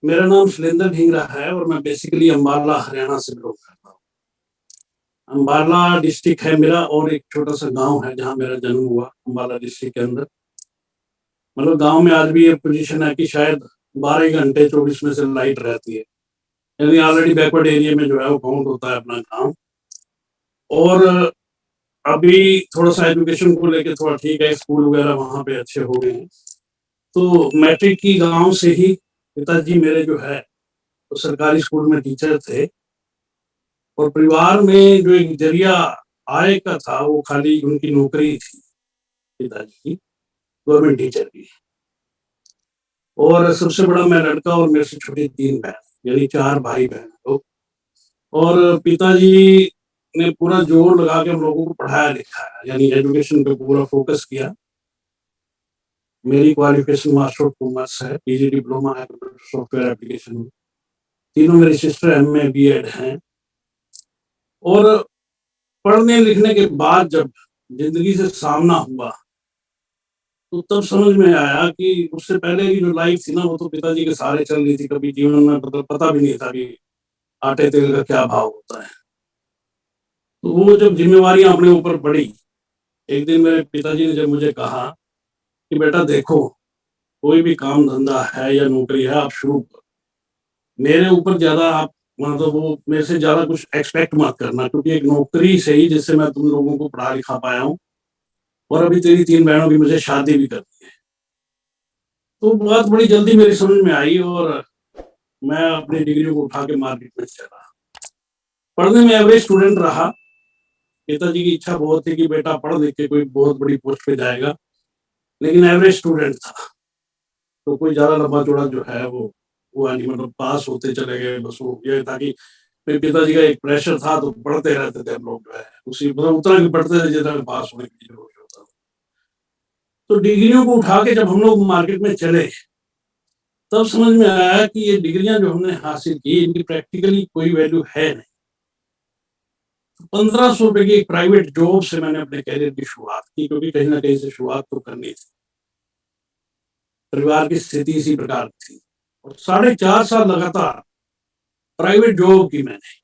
मेरा नाम शैलेंद्र ढींगरा है और मैं बेसिकली अम्बाला हरियाणा से बिलोंग करता हूँ। अम्बाला डिस्ट्रिक्ट है मेरा और एक छोटा सा गांव है जहाँ मेरा जन्म हुआ, अम्बाला डिस्ट्रिक्ट के अंदर। मतलब गांव में आज भी ये पोजीशन है कि शायद 12 घंटे 24 में से लाइट रहती है, यानी ऑलरेडी बैकवर्ड एरिया में जो है वो काउंट होता है अपना गाँव। और अभी थोड़ा सा एजुकेशन को लेके थोड़ा ठीक है, स्कूल वगैरह वहाँ पे अच्छे हो गए हैं। तो मैट्रिक की गांव से ही पिताजी मेरे जो है वो सरकारी स्कूल में टीचर थे और परिवार में जो एक जरिया आय का था वो खाली उनकी नौकरी थी, पिताजी की गवर्नमेंट टीचर की। और सबसे बड़ा मैं लड़का और मेरे से छोटी 3 बहन, यानी 4 भाई बहन लोग। और पिताजी ने पूरा जोर लगा के हम लोगों को पढ़ाया लिखाया, यानी एजुकेशन पे पूरा फोकस किया। मेरी क्वालिफिकेशन मास्टर ऑफ कॉमर्स है, पीजी डिप्लोमा है सॉफ्टवेयर एप्लीकेशन में। तीनों मेरी सिस्टर एमए बीएड हैं। और पढ़ने लिखने के बाद जब जिंदगी से सामना हुआ तो तब समझ में आया कि उससे पहले की जो लाइफ थी ना वो तो पिताजी के सहारे चल रही थी। कभी जीवन में मतलब पता भी नहीं था कि आटे तेल का क्या भाव होता है। तो वो जब जिम्मेवारियां अपने ऊपर पड़ी, एक दिन मेरे पिताजी ने जब मुझे कहा कि बेटा देखो, कोई भी काम धंधा है या नौकरी है आप शुरू करो, मेरे ऊपर ज्यादा आप मतलब वो मेरे से ज्यादा कुछ एक्सपेक्ट मत करना, क्योंकि एक नौकरी से ही जिससे मैं तुम लोगों को पढ़ा लिखा पाया हूँ और अभी तेरी 3 बहनों की मुझे शादी भी करनी है। तो बात बड़ी जल्दी मेरी समझ में आई और मैं अपनी डिग्री को उठा के मार्केट में चला। पढ़ने में एवरेज स्टूडेंट रहा। पिताजी की इच्छा बहुत थी कि बेटा पढ़ लिख के कोई बहुत बड़ी पोस्ट पे जाएगा, लेकिन एवरेज स्टूडेंट था। तो कोई ज्यादा लंबा चौड़ा जो है वो हुआ नहीं, मतलब पास होते चले गए। बस वो ये था कि मेरे पिताजी का एक प्रेशर था तो पढ़ते रहते थे हम लोग जो है उसी, मतलब उतना भी पढ़ते थे जितना पास होने की जरूरत होता था। तो डिग्रियों को उठा के जब हम लोग मार्केट में चले तब समझ में आया कि ये डिग्रियां जो हमने हासिल की इनकी प्रैक्टिकली कोई वैल्यू है नहीं। 1500 रुपए की एक प्राइवेट जॉब से मैंने अपने करियर की शुरुआत की, क्योंकि कहीं ना कहीं से शुरुआत तो करनी थी। परिवार की स्थिति इसी प्रकार थी और 4.5 साल लगातार प्राइवेट जॉब की मैंने।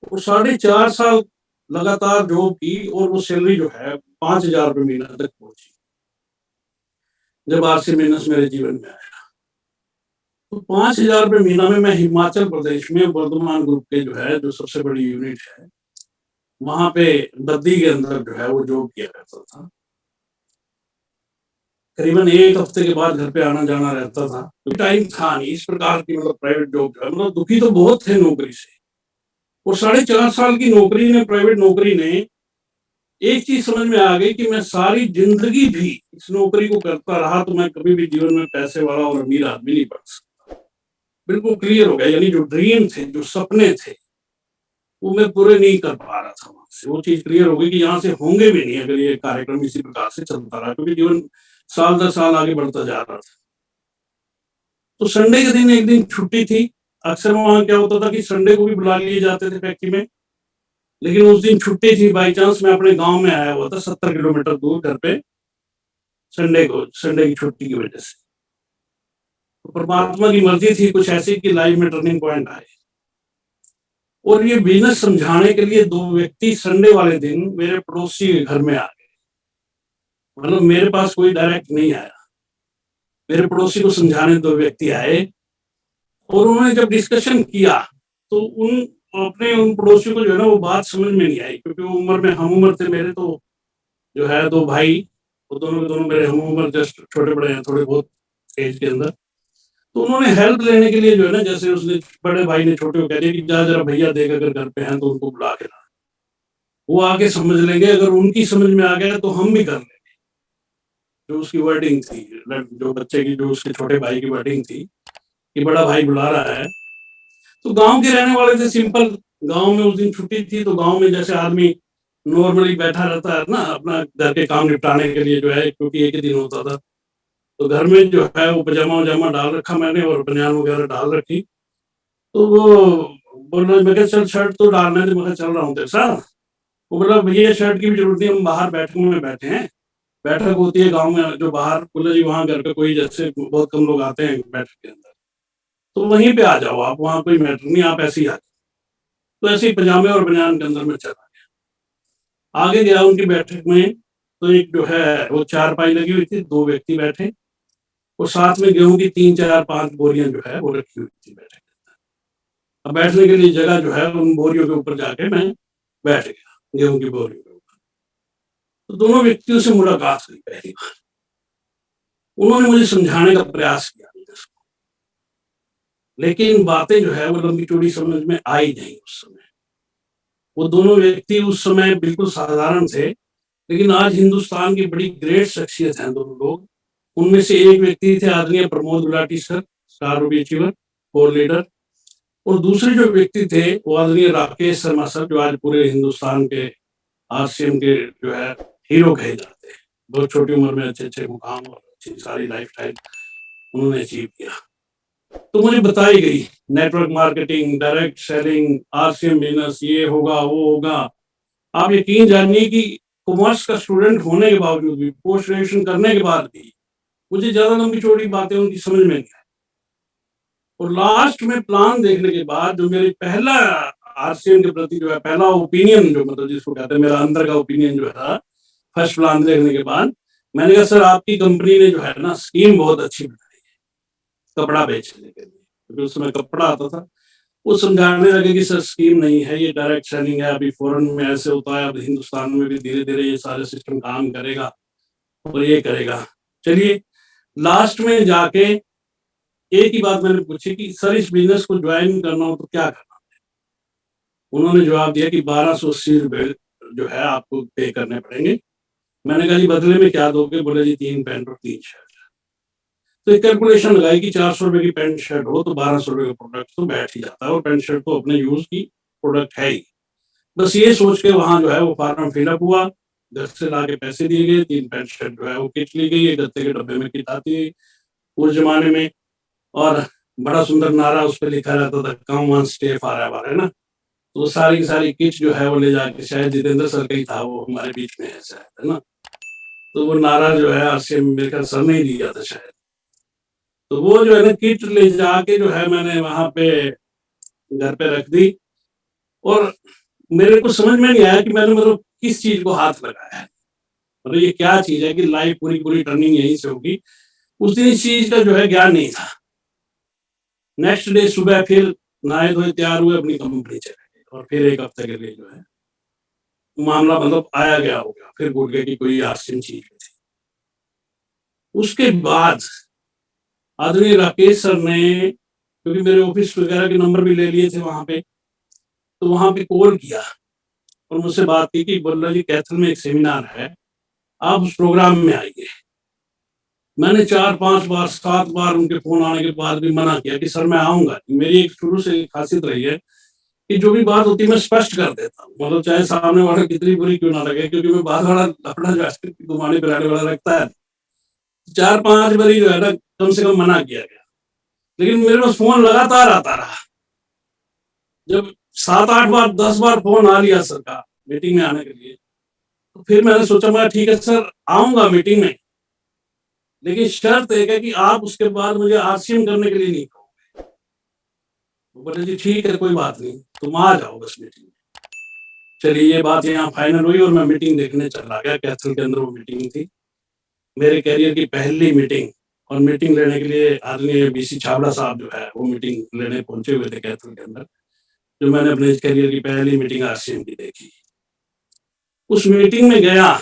और 4.5 साल लगातार जॉब की और वो सैलरी जो है 5,000 रुपये महीना तक पहुंची जब आरसी माइनस मेरे जीवन में आया। तो 5,000 रुपये महीना में मैं हिमाचल प्रदेश में वर्धमान ग्रुप के जो है जो सबसे बड़ी यूनिट है वहां पे बद्दी के अंदर जो है वो जॉब किया करता था। करीबन 1 हफ्ते के बाद घर पे आना जाना रहता था। तो टाइम था नहीं इस प्रकार की, मतलब प्राइवेट जॉब जो है, मतलब दुखी तो बहुत थे नौकरी से। और 4.5 साल की नौकरी ने, प्राइवेट नौकरी ने, एक चीज समझ में आ गई कि मैं सारी जिंदगी भी इस नौकरी को करता रहा तो मैं कभी भी जीवन में पैसे वाला और अमीर आदमी नहीं बन सकता। बिल्कुल क्लियर हो गया, यानी जो ड्रीम थे, जो सपने थे, वो मैं पूरे नहीं कर पा रहा था। वहां से वो चीज क्लियर हो गई कि यहाँ से होंगे भी नहीं अगर ये कार्यक्रम इसी प्रकार से चलता रहा, क्योंकि जीवन साल दर साल आगे बढ़ता जा रहा था। तो संडे के दिन एक दिन छुट्टी थी। अक्सर वहां क्या होता था कि संडे को भी बुला लिए जाते थे फैक्ट्री में, लेकिन उस दिन छुट्टी थी। बाई चांस मैं अपने गांव में आया हुआ था 70 किलोमीटर दूर घर पे, संडे की छुट्टी की वजह से। तो परमात्मा की मर्जी थी कुछ ऐसी कि लाइफ में टर्निंग पॉइंट आए। और ये बिजनेस समझाने के लिए 2 व्यक्ति संडे वाले दिन मेरे पड़ोसी के घर में आ गए। मतलब मेरे पास कोई डायरेक्ट नहीं आया, मेरे पड़ोसी को समझाने 2 व्यक्ति आए। और उन्होंने जब डिस्कशन किया तो उन पड़ोसियों को जो है ना वो बात समझ में नहीं आई, क्योंकि वो उम्र में हम उम्र थे मेरे। तो जो है 2 भाई, वो दोनों के दोनों मेरे हम उम्र, जस्ट छोटे बड़े हैं थोड़े बहुत एज के अंदर। तो उन्होंने हेल्प लेने के लिए जो है ना, जैसे उसने बड़े भाई ने छोटे को कह दिया कि जा जरा भैया देख, अगर घर पे हैं तो उनको बुला के ला, वो आके समझ लेंगे, अगर उनकी समझ में आ गया तो हम भी कर लेंगे। जो उसकी वर्डिंग थी, जो बच्चे की, जो उसके छोटे भाई की वर्डिंग थी कि बड़ा भाई बुला रहा है। तो गांव के रहने वाले थे, सिंपल। गांव में उस दिन छुट्टी थी तो गांव में जैसे आदमी नॉर्मली बैठा रहता है ना अपना घर के काम निपटाने के लिए जो है, क्योंकि एक ही दिन होता था। तो घर में जो है वो पजामा वजामा डाल रखा मैंने और बनियान वगैरह डाल रखी। तो वो बोल रहा, मैं चल शर्ट तो डालना है, मैं चल रहा हूँ तेरे साथ। वो बोला भैया शर्ट की भी जरूरत नहीं, हम बाहर बैठक में बैठे हैं। बैठक होती है गाँव में जो बाहर, बोला जी वहाँ घर पे कोई, जैसे बहुत कम लोग आते हैं बैठक के अंदर। तो वहीं पे आ जाओ आप, वहां कोई मैटर नहीं, आप ऐसे ही आ जाओ। तो ऐसे ही पजामे और बनियान के अंदर में चला गया। आगे गया उनकी बैठक में, तो एक जो है वो चारपाई लगी हुई थी, 2 व्यक्ति बैठे, और साथ में गेहूं की 3 4 5 बोरियां जो है वो रखी हुई थी बैठक के अंदर। अब बैठने के लिए जगह जो है उन बोरियों के ऊपर जाके मैं बैठ गया, गेहूं की बोरियों के ऊपर। तो दोनों व्यक्तियों से मुलाकात हुई पहली बार। उन्होंने मुझे समझाने का प्रयास किया, लेकिन बातें जो है वो लंबी चौड़ी समझ में आई नहीं उस समय। वो दोनों व्यक्ति उस समय बिल्कुल साधारण थे, लेकिन आज हिंदुस्तान की बड़ी ग्रेट शख्सियत हैं दोनों लोग। उनमें से एक व्यक्ति थे आदरणीय Pramod Gulati sir, star achiever, core leader, और दूसरे जो व्यक्ति थे वो आदरणीय राकेश शर्मा सर, जो आज पूरे हिंदुस्तान के आरसीएम के जो है हीरो कहे जाते हैं। बहुत छोटी उम्र में अच्छे अच्छे मुकाम और अच्छी सारी लाइफ स्टाइल उन्होंने अचीव किया। तो मुझे बताई गई network marketing, direct selling, RCM business, ये होगा वो होगा। आप यकीन जानिए कि कॉमर्स का स्टूडेंट होने के बावजूद भी, पोस्ट ग्रेजुएशन करने के बाद भी, मुझे ज्यादा लंबी चौड़ी बातें उनकी समझ में नहीं आई। और लास्ट में प्लान देखने के बाद जो मेरे पहला आरसीएम के प्रति जो है पहला ओपिनियन, जो मतलब जिसको कहते हैं मेरा अंदर का ओपिनियन जो था, फर्स्ट प्लान देखने के बाद मैंने कहा सर आपकी कंपनी ने जो है ना स्कीम बहुत अच्छी बनाई है कपड़ा बेचने के लिए, क्योंकि उस समय कपड़ा आता था। वो समझाने लगे कि सर स्कीम नहीं है, ये डायरेक्ट सेलिंग है, अभी फॉरेन में ऐसे होता है, अब हिंदुस्तान में भी धीरे धीरे ये सारे सिस्टम काम करेगा और ये करेगा। चलिए लास्ट में जाके एक ही बात मैंने पूछी कि सर इस बिजनेस को ज्वाइन करना हो तो क्या करना है। उन्होंने जवाब दिया कि 1280 रुपए जो है आपको पे करने पड़ेंगे। मैंने कहा जी बदले में क्या दोगे? बोले जी 3 पैंट और 3 शर्ट। तो एक कैलकुलेशन लगाई कि 400 रुपए की पैंट शर्ट हो तो 1200 रुपए का प्रोडक्ट तो बैठ ही जाता है, और पैंट शर्ट तो अपने यूज की प्रोडक्ट है ही। बस ये सोच के वहां जो है वो फॉर्म फिलअप हुआ, घर से ला के पैसे दिए गए, 3 पैंट शर्ट जो है वो किट ली गई, गत्ते के डब्बे में किट आती है उस जमाने में, और बड़ा सुंदर नारा उस पर लिखा रहता था, कम वन स्टे फॉरएवर, है ना। तो सारी की सारी किट जो है वो ले जाके, शायद जितेंद्र सर का ही था वो हमारे बीच में है शायद, है ना। तो वो नारा जो है आरसीएम मेरे ख्याल सर ने ही दिया था शायद। तो वो जो है ना किट ले जाके जो है मैंने वहां पे घर पे रख दी, और मेरे को समझ में नहीं आया कि मैंने मतलब किस चीज को हाथ लगाया है, मतलब ये क्या चीज है कि लाइफ पूरी पूरी टर्निंग यहीं से होगी। उस दिन इस चीज का जो है ज्ञान नहीं था। नेक्स्ट डे सुबह फिर नहाए धोए तैयार हुए, अपनी कंपनी चले गए, और फिर 1 हफ्ते के लिए जो है मामला मतलब आया गया हो गया, फिर भूल गए कि कोई आरसीएम चीज थी। उसके बाद आदरणीय राकेश सर ने, क्योंकि मेरे ऑफिस वगैरह के नंबर भी ले लिए थे वहां पे, तो वहां पे कॉल किया और मुझसे बात की कि बोला जी कैथल में एक सेमिनार है, आप उस प्रोग्राम में आइए। मैंने 4 5 बार 7 बार उनके फोन आने के बाद भी मना किया कि सर मैं आऊंगा। मेरी एक शुरू से खासियत रही है कि जो भी बात होती है मैं स्पष्ट कर देता हूँ, मतलब चाहे सामने वाला कितनी बुरी क्यों ना लगे, क्योंकि मैं बात वाला अपना जो है घुमाने फिराने वाला रखता है। 4 5 बार जो है ना कम से कम मना किया गया, लेकिन मेरे पास फोन लगातार आता रहा। जब 7 8 बार 10 बार फोन आ लिया सर का मीटिंग में आने के लिए, तो फिर मैंने सोचा मैं ठीक है सर आऊंगा मीटिंग में, लेकिन शर्त एक है कि आप उसके बाद मुझे आरसीएम करने के लिए नहीं कहोगे। वो बोले जी ठीक है कोई बात नहीं, तुम आ जाओ बस मीटिंग में। चलिए ये बात यहाँ फाइनल हुई और मैं मीटिंग देखने चला गया। कैथल के अंदर वो मीटिंग थी, मेरे कैरियर की पहली मीटिंग, और मीटिंग लेने के लिए आदरणीय बीसी छाबड़ा साहब जो है वो मीटिंग लेने पहुंचे हुए थे कैथल के अंदर, जो मैंने अपने कैरियर की पहली मीटिंग आरसीएम की देखी। उस मीटिंग में गया,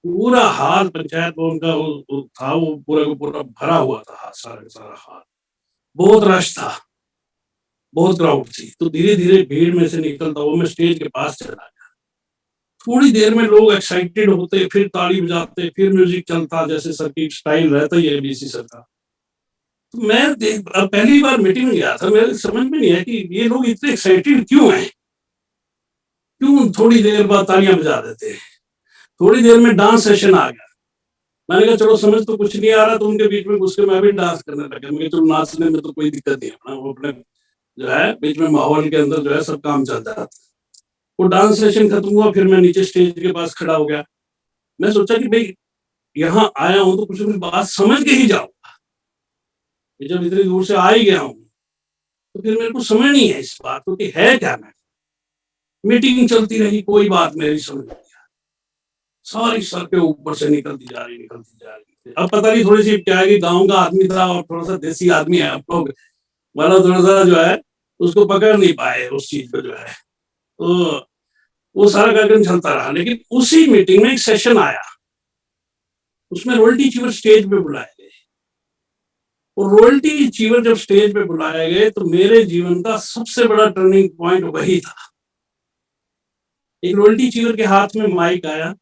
पूरा हाल पंचायत भवन का वो था, वो पूरा का पूरा भरा हुआ था, सारा का सारा हाल, बहुत रश था, बहुत क्राउड थी। तो धीरे धीरे भीड़ में से निकलता हुआ मैं स्टेज के पास चला गया। थोड़ी देर में लोग एक्साइटेड होते, फिर ताली बजाते, फिर म्यूजिक चलता, जैसे सर की स्टाइल रहता ही है बीसी सर का। तो मैं पहली बार मीटिंग में गया था, मेरे समझ में नहीं आया कि ये लोग इतने एक्साइटेड क्यों हैं, क्यों थोड़ी देर बाद तालियां बजा देते हैं। थोड़ी देर में डांस सेशन आ गया। मैंने कहा चलो समझ तो कुछ नहीं आ रहा, तो उनके बीच में घुस के मैं भी डांस करने लगा। मैं चलो नाचने में तो कोई दिक्कत नहीं है, वो अपने जो है बीच में माहौल के अंदर जो है सब काम चल जाता है। वो डांस सेशन खत्म हुआ, फिर मैं नीचे स्टेज के पास खड़ा हो गया। मैं सोचा कि भाई यहाँ आया हूँ तो कुछ बात समझ के ही जाऊंगा, जब इतनी दूर से आ ही गया हूँ तो फिर मेरे को समझ नहीं है इस बात को कि है क्या। मीटिंग चलती रही, कोई बात मेरी समझ नहीं आई, सारी सर के ऊपर से निकलती जा रही। अब पता नहीं थोड़ी सी क्या है कि गांव का आदमी था और थोड़ा सा देसी आदमी है, अब लोग वाला थोड़ा सा जो है उसको पकड़ नहीं पाए उस चीज को जो है, तो वो सारा कार्यक्रम चलता रहा। लेकिन उसी मीटिंग में एक सेशन आया, उसमें रॉयल्टी चीवर स्टेज पे बुलाए गए, और रॉयल्टी चीवर जब स्टेज पे बुलाए गए तो मेरे जीवन का सबसे बड़ा टर्निंग पॉइंट वही था। एक रॉयल्टी चीवर के हाथ में माइक आया,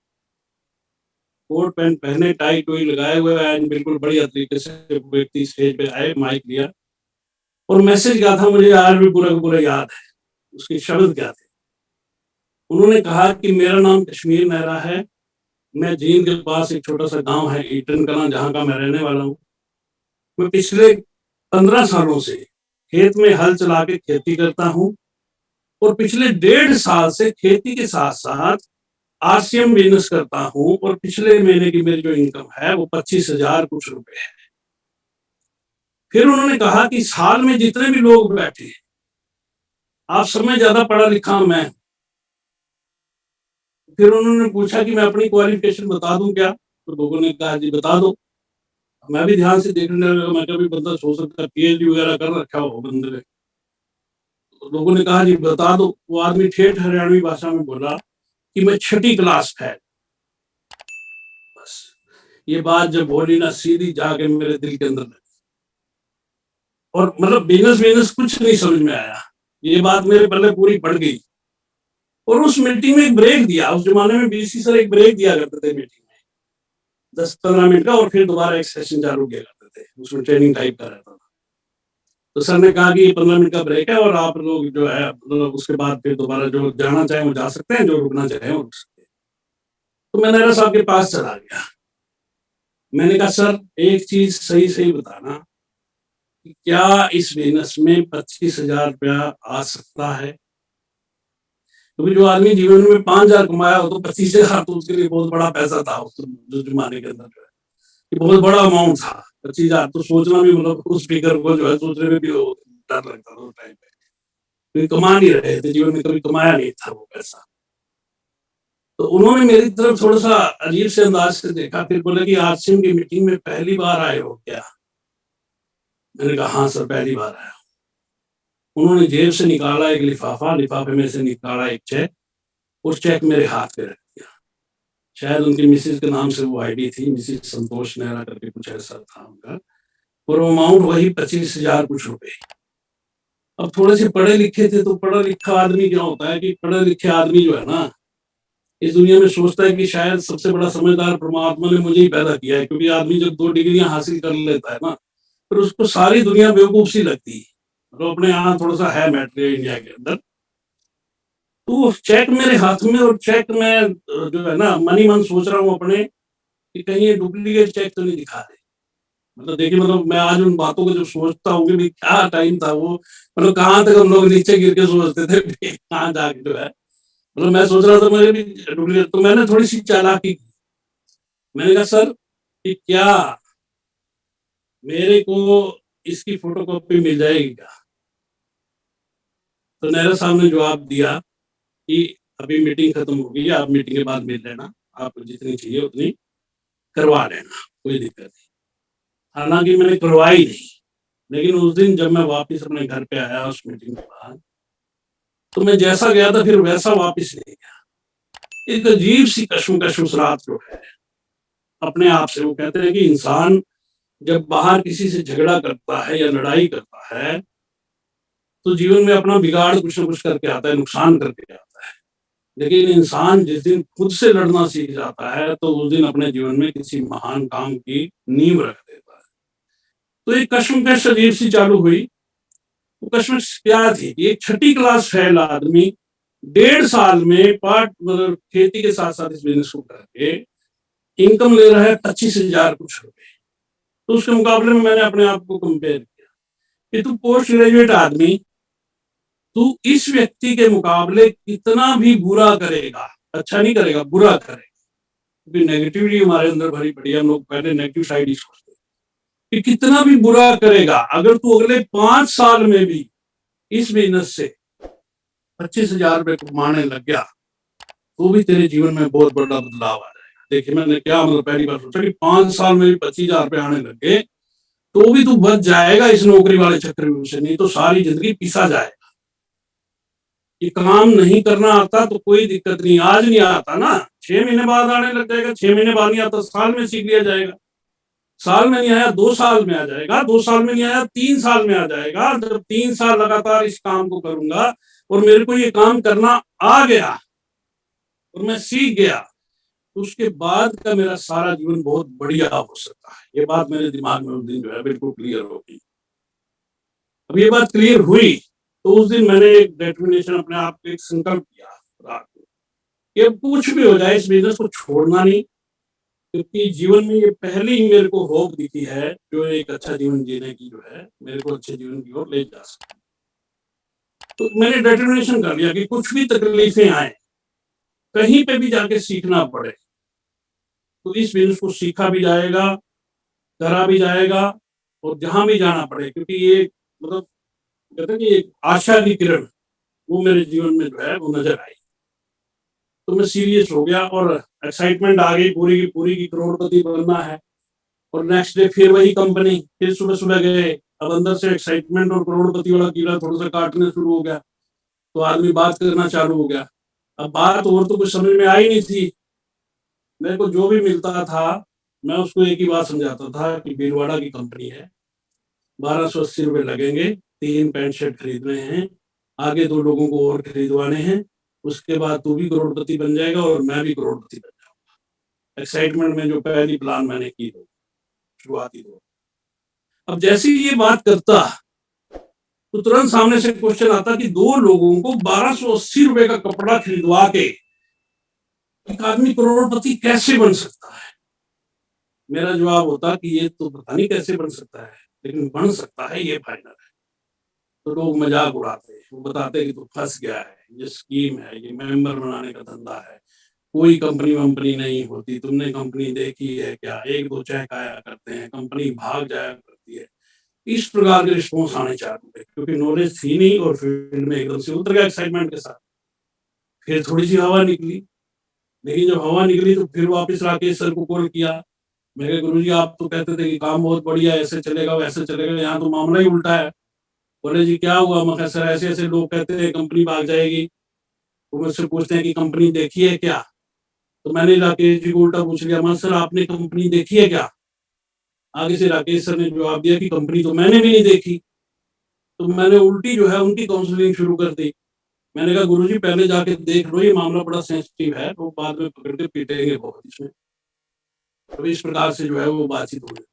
कोट पैंट पहने, टाई टोई लगाए हुए आए, बिल्कुल बढ़िया तरीके से व्यक्ति स्टेज पे आए, माइक लिया और मैसेज क्या था मुझे आज भी पूरा का पूरा याद है। उसके शब्द क्या थे? उन्होंने कहा कि मेरा नाम कश्मीर नेहरा है, मैं जींद के पास एक छोटा सा गांव है ईटन कलां, जहां का मैं रहने वाला हूँ। मैं पिछले 15 सालों से खेत में हल चला के खेती करता हूँ और पिछले 1.5 साल से खेती के साथ साथ आरसीएम बिजनेस करता हूँ, और पिछले महीने की मेरी जो इनकम है वो 25,000 कुछ रुपए है। फिर उन्होंने कहा कि साल में जितने भी लोग बैठे हैं, आप सब में ज्यादा पढ़ा लिखा मैं। फिर उन्होंने पूछा कि मैं अपनी क्वालिफिकेशन बता दूं क्या, तो लोगों ने कहा जी बता दो। मैं भी ध्यान से देखने लगा, मैं कभी बंदा सोच सकता है पीएचडी वगैरह कर रखा हो बंदे ने। तो लोगों ने कहा जी बता दो। वो आदमी ठेठ हरियाणवी भाषा में बोला कि मैं 6ठी क्लास फेल। बस ये बात जब बोली ना, सीधी जाके मेरे दिल के अंदर लगी, और मतलब बिजनेस कुछ नहीं समझ में आया, ये बात मेरे पल्ले पूरी पड़ गई। और उस मीटिंग में एक ब्रेक दिया, उस जमाने में बीसी सर एक ब्रेक दिया करते थे मीटिंग में 10-15 मिनट का, और फिर दोबारा एक सेशन चालू किया करते थे, उसमें ट्रेनिंग टाइप का रहता था। तो सर ने कहा कि ये 15 मिनट का ब्रेक है और आप लोग जो है मतलब उसके बाद फिर दोबारा जो जाना चाहे वो जा सकते हैं, जो रुकना चाहे वो रुक सकते हैं। तो मैं नेहरा साहब के पास चला गया, मैंने कहा सर एक चीज सही सही बताना कि क्या इस बिजनेस में 25,000 रुपया आ सकता है? क्योंकि जो आदमी जीवन में 5,000 कमाया हो तो 25,000 तो उसके लिए बहुत बड़ा पैसा था उस जमाने के अंदर, जो है बहुत बड़ा अमाउंट था। 25,000 तो सोचना भी मतलब उस फिगर को जो है सोचने में भी डर लगता था उस टाइम पे, क्योंकि कमा नहीं रहे थे, जीवन में कभी कमाया नहीं था वो पैसा। तो उन्होंने मेरी तरफ थोड़ा सा अजीब से अंदाज से देखा, फिर बोले कि आरसीएम की मीटिंग में पहली बार आए हो क्या? मैंने कहा हाँ सर पहली बार आया। उन्होंने जेब से निकाला एक लिफाफा, लिफाफे में से निकाला एक चेक, उस चेक मेरे हाथ पे रख दिया। शायद उनकी मिसेज के नाम से वो आईडी थी, मिसेज संतोष नेहरा करके कुछ ऐसा था उनका, और वो अमाउंट वही 25,000 कुछ रुपए। अब थोड़े से पढ़े लिखे थे, तो पढ़ा लिखा आदमी क्या होता है कि पढ़े लिखे आदमी जो है ना इस दुनिया में सोचता है कि शायद सबसे बड़ा समझदार परमात्मा ने मुझे ही पैदा किया है, क्योंकि आदमी जब 2 डिग्रियां हासिल कर लेता है ना फिर उसको सारी दुनिया बेवकूफ सी लगती है। तो अपने यहाँ थोड़ा सा है मैटर इंडिया के अंदर। तो चेक मेरे हाथ में, और चेक में जो है ना मनी मन सोच रहा हूँ अपने कि कहीं ये डुप्लीकेट चेक तो नहीं दिखा रहे। मतलब देखिए, मतलब मैं आज उन बातों को जब सोचता हूँ कि क्या टाइम था वो, मतलब कहाँ तक हम लोग नीचे गिर के सोचते थे कहाँ जाके जो है, मतलब मैं सोच रहा था मुझे भी डुप्लीकेट। तो मैंने थोड़ी सी चालाकी की, मैंने कहा सर कि क्या मेरे को इसकी फोटोकॉपी मिल जाएगी क्या? तो नेहरा साहब ने जवाब दिया कि अभी मीटिंग खत्म होगी, आप मीटिंग के बाद मिल लेना, आपको जितनी चाहिए उतनी करवा लेना, कोई दिक्कत नहीं। हालांकि मैंने करवाई नहीं, लेकिन उस दिन जब मैं वापस अपने घर पे आया उस मीटिंग के बाद, तो मैं जैसा गया था फिर वैसा वापस नहीं गया। एक अजीब सी कश्मकश उस रात जो है अपने आप से। वो कहते हैं कि इंसान जब बाहर किसी से झगड़ा करता है या लड़ाई करता है तो जीवन में अपना बिगाड़ कुछ ना कुछ करके आता है, नुकसान करके आता है। लेकिन इंसान जिस दिन खुद से लड़ना सीख जाता है तो उस दिन अपने जीवन में किसी महान काम की नींव रख देता है। तो एक कश्मकश अजीब सी चालू हुई। वो कश्मकश क्या थी? एक 6ठी क्लास फेल आदमी 1.5 साल में पार्ट मतलब खेती के साथ साथ इस बिजनेस को करके इनकम ले रहा है 25,000 कुछ रुपए। तो उसके मुकाबले में मैंने अपने आप को कंपेयर किया कि तू पोस्ट ग्रेजुएट आदमी, तू इस व्यक्ति के मुकाबले कितना भी बुरा करेगा, अच्छा नहीं करेगा, बुरा करेगा। क्योंकि नेगेटिविटी हमारे अंदर भरी पड़ी है, हम लोग पहले नेगेटिव साइड ही सोचते हैं कि कितना भी बुरा करेगा, अगर तू अगले 5 साल में भी इस बिजनेस से 25,000 रुपए कमाने लग गया तो भी तेरे जीवन में बहुत बड़ा बदलाव आ जाएगा। देखिए मैंने क्या मतलब पहली बार सोचा कि 5 साल में भी 25,000 रुपए आने लग गए तो भी तू बच जाएगा इस नौकरी वाले चक्रव्यूह से, नहीं तो सारी जिंदगी पिसा जाएगा। ये काम नहीं करना आता तो कोई दिक्कत नहीं, आज नहीं आता ना 6 महीने बाद आने लग जाएगा, 6 महीने बाद नहीं आता साल में सीख लिया जाएगा, साल में नहीं आया 2 साल में आ जाएगा, 2 साल में नहीं आया 3 साल में आ जाएगा। जब 3 साल लगातार इस काम को करूंगा और मेरे को ये काम करना आ गया और मैं सीख गया तो उसके बाद का मेरा सारा जीवन बहुत बढ़िया हो सकता है। ये बात मेरे दिमाग में उस दिन जो है बिल्कुल क्लियर हो गई। अब ये बात क्लियर हुई तो उस दिन मैंने एक डिटर्मिनेशन अपने आप को एक संकल्प किया रात को कि अब कुछ भी हो जाए इस बिजनेस को छोड़ना नहीं, क्योंकि जीवन में ये पहली ही मेरे को होप दिखी है जो एक अच्छा जीवन जीने की जो है मेरे को अच्छे जीवन की ओर ले जा सकती। तो मैंने डिटर्मिनेशन कर लिया कि कुछ भी तकलीफें आए, कहीं पे भी जाके सीखना पड़े, तो इस बिजनेस को सीखा भी जाएगा, करा भी जाएगा और जहां भी जाना पड़े, क्योंकि ये मतलब कहते हैं कि एक आशा की किरण वो मेरे जीवन में जो है वो नजर आई। तो मैं सीरियस हो गया और एक्साइटमेंट आ गई पूरी की करोड़पति बनना है। और नेक्स्ट डे फिर वही कंपनी, फिर सुबह सुबह गए। अब अंदर से एक्साइटमेंट और करोड़पति वाला कीड़ा थोड़ा सा काटने शुरू हो गया तो आदमी बात करना चालू हो गया। अब बात और तो कुछ समझ में आई नहीं थी, मेरे को जो भी मिलता था मैं उसको एक ही बात समझाता था कि भीलवाड़ा की कंपनी है, 1280 रुपए लगेंगे, 3 पैंट शर्ट खरीदने हैं, आगे 2 लोगों को और खरीदवाने हैं, उसके बाद तू भी करोड़पति बन जाएगा और मैं भी करोड़पति बन जाऊंगा। एक्साइटमेंट में जो पहली प्लान मैंने की थी शुरुआती दौर। अब जैसे ही ये बात करता तो तुरंत सामने से क्वेश्चन आता कि 2 लोगों को 1280 रुपए का कपड़ा खरीदवा के एक आदमी करोड़पति कैसे बन सकता है? मेरा जवाब होता कि ये तो पता नहीं कैसे बन सकता है, लेकिन बन सकता है ये फाइनल है। तो लोग मजाक उड़ाते हैं, वो बताते हैं कि तू फंस गया है, ये स्कीम है, ये मेंबर बनाने का धंधा है, कोई कंपनी वंपनी नहीं होती, तुमने कंपनी देखी है क्या, 1-2 चहकाया करते हैं, कंपनी भाग जाया करती है। इस प्रकार के रिस्पॉन्स आने चालू हुए क्योंकि नॉलेज थी नहीं और फील्ड में एकदम से उतर गया एक्साइटमेंट के साथ। फिर थोड़ी सी हवा निकली, लेकिन जब हवा निकली तो फिर वापस राकेश सर को कॉल किया। मैं कहा गुरुजी आप तो कहते थे कि काम बहुत बढ़िया है, ऐसे चलेगा वैसे चलेगा, यहाँ तो मामला ही उल्टा है। बोले जी क्या हुआ? मैं कहा सर ऐसे ऐसे लोग कहते हैं कंपनी भाग जाएगी। वो मुझसे पूछते हैं कि कंपनी देखी है क्या? तो मैंने राकेश जी को उल्टा पूछ लिया, मैं सर आपने कंपनी देखी है क्या? आगे से राकेश सर ने जवाब दिया कि कंपनी तो मैंने भी नहीं देखी। तो मैंने उल्टी जो है उनकी काउंसलिंग शुरू कर दी। मैंने कहा गुरुजी पहले जाके देख लो, ये मामला बड़ा सेंसिटिव है, तो बाद में पकड़ के पीटेंगे बहुत इसमें। तो इस प्रकार से जो है वो बातचीत हुई।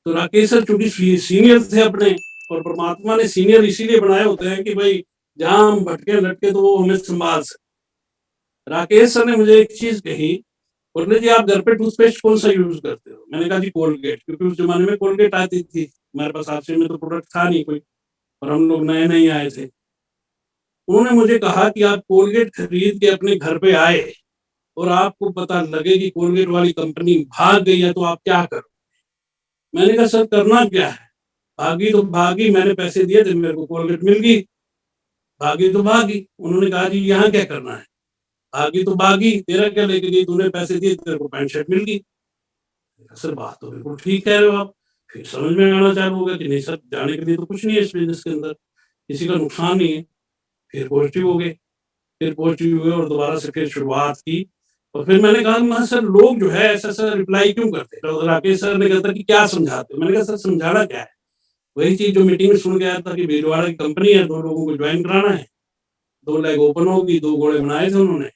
तो राकेश सर चूंकि सीनियर थे अपने, और परमात्मा ने सीनियर इसीलिए बनाए होते हैं कि भाई जहां हम भटके लटके तो वो हमें संभाल सके। राकेश सर ने मुझे एक चीज कही, बोले जी आप घर पे टूथपेस्ट कौन सा यूज करते हो? मैंने कहा जी कोलगेट, क्योंकि उस जमाने में कोलगेट आती थी, हमारे पास आपसे में तो प्रोडक्ट था नहीं कोई और हम लोग नए नए आए थे। उन्होंने मुझे कहा कि आप कोलगेट खरीद के अपने घर पे आए और आपको पता लगे कि कोलगेट वाली कंपनी भाग गई है तो आप क्या करो? मैंने कहा सर करना क्या है, भागी तो भागी, मैंने पैसे दिए थे, मेरे को कोलगेट मिल गई, भागी तो भागी। उन्होंने कहा जी यहाँ क्या करना है, भागी तो भागी, तेरा क्या लेके गई, तूने पैसे दिए, तेरे को पैंट शर्ट मिल गई। सर बात तो बिल्कुल ठीक कह रहे हो आप। फिर समझ में आना चालू होगा कि नहीं सर जाने के लिए तो कुछ नहीं है इस बिजनेस के अंदर, किसी का नुकसान नहीं है। फिर पॉजिटिव हो गए, फिर पॉजिटिव हुए और दोबारा से फिर शुरुआत की। और फिर मैंने कहा मैं सर लोग जो है ऐसा सर रिप्लाई क्यों करते हैं? तो राकेश सर ने कहा था कि क्या समझाते हो? मैंने कहा सर समझाना क्या है, वही चीज जो मीटिंग में सुन के आया था कि भीलवाड़ा की कंपनी है, 2 लोगों को ज्वाइन कराना है, 2 लेग ओपन होगी, 2 घोड़े बनाए थे उन्होंने,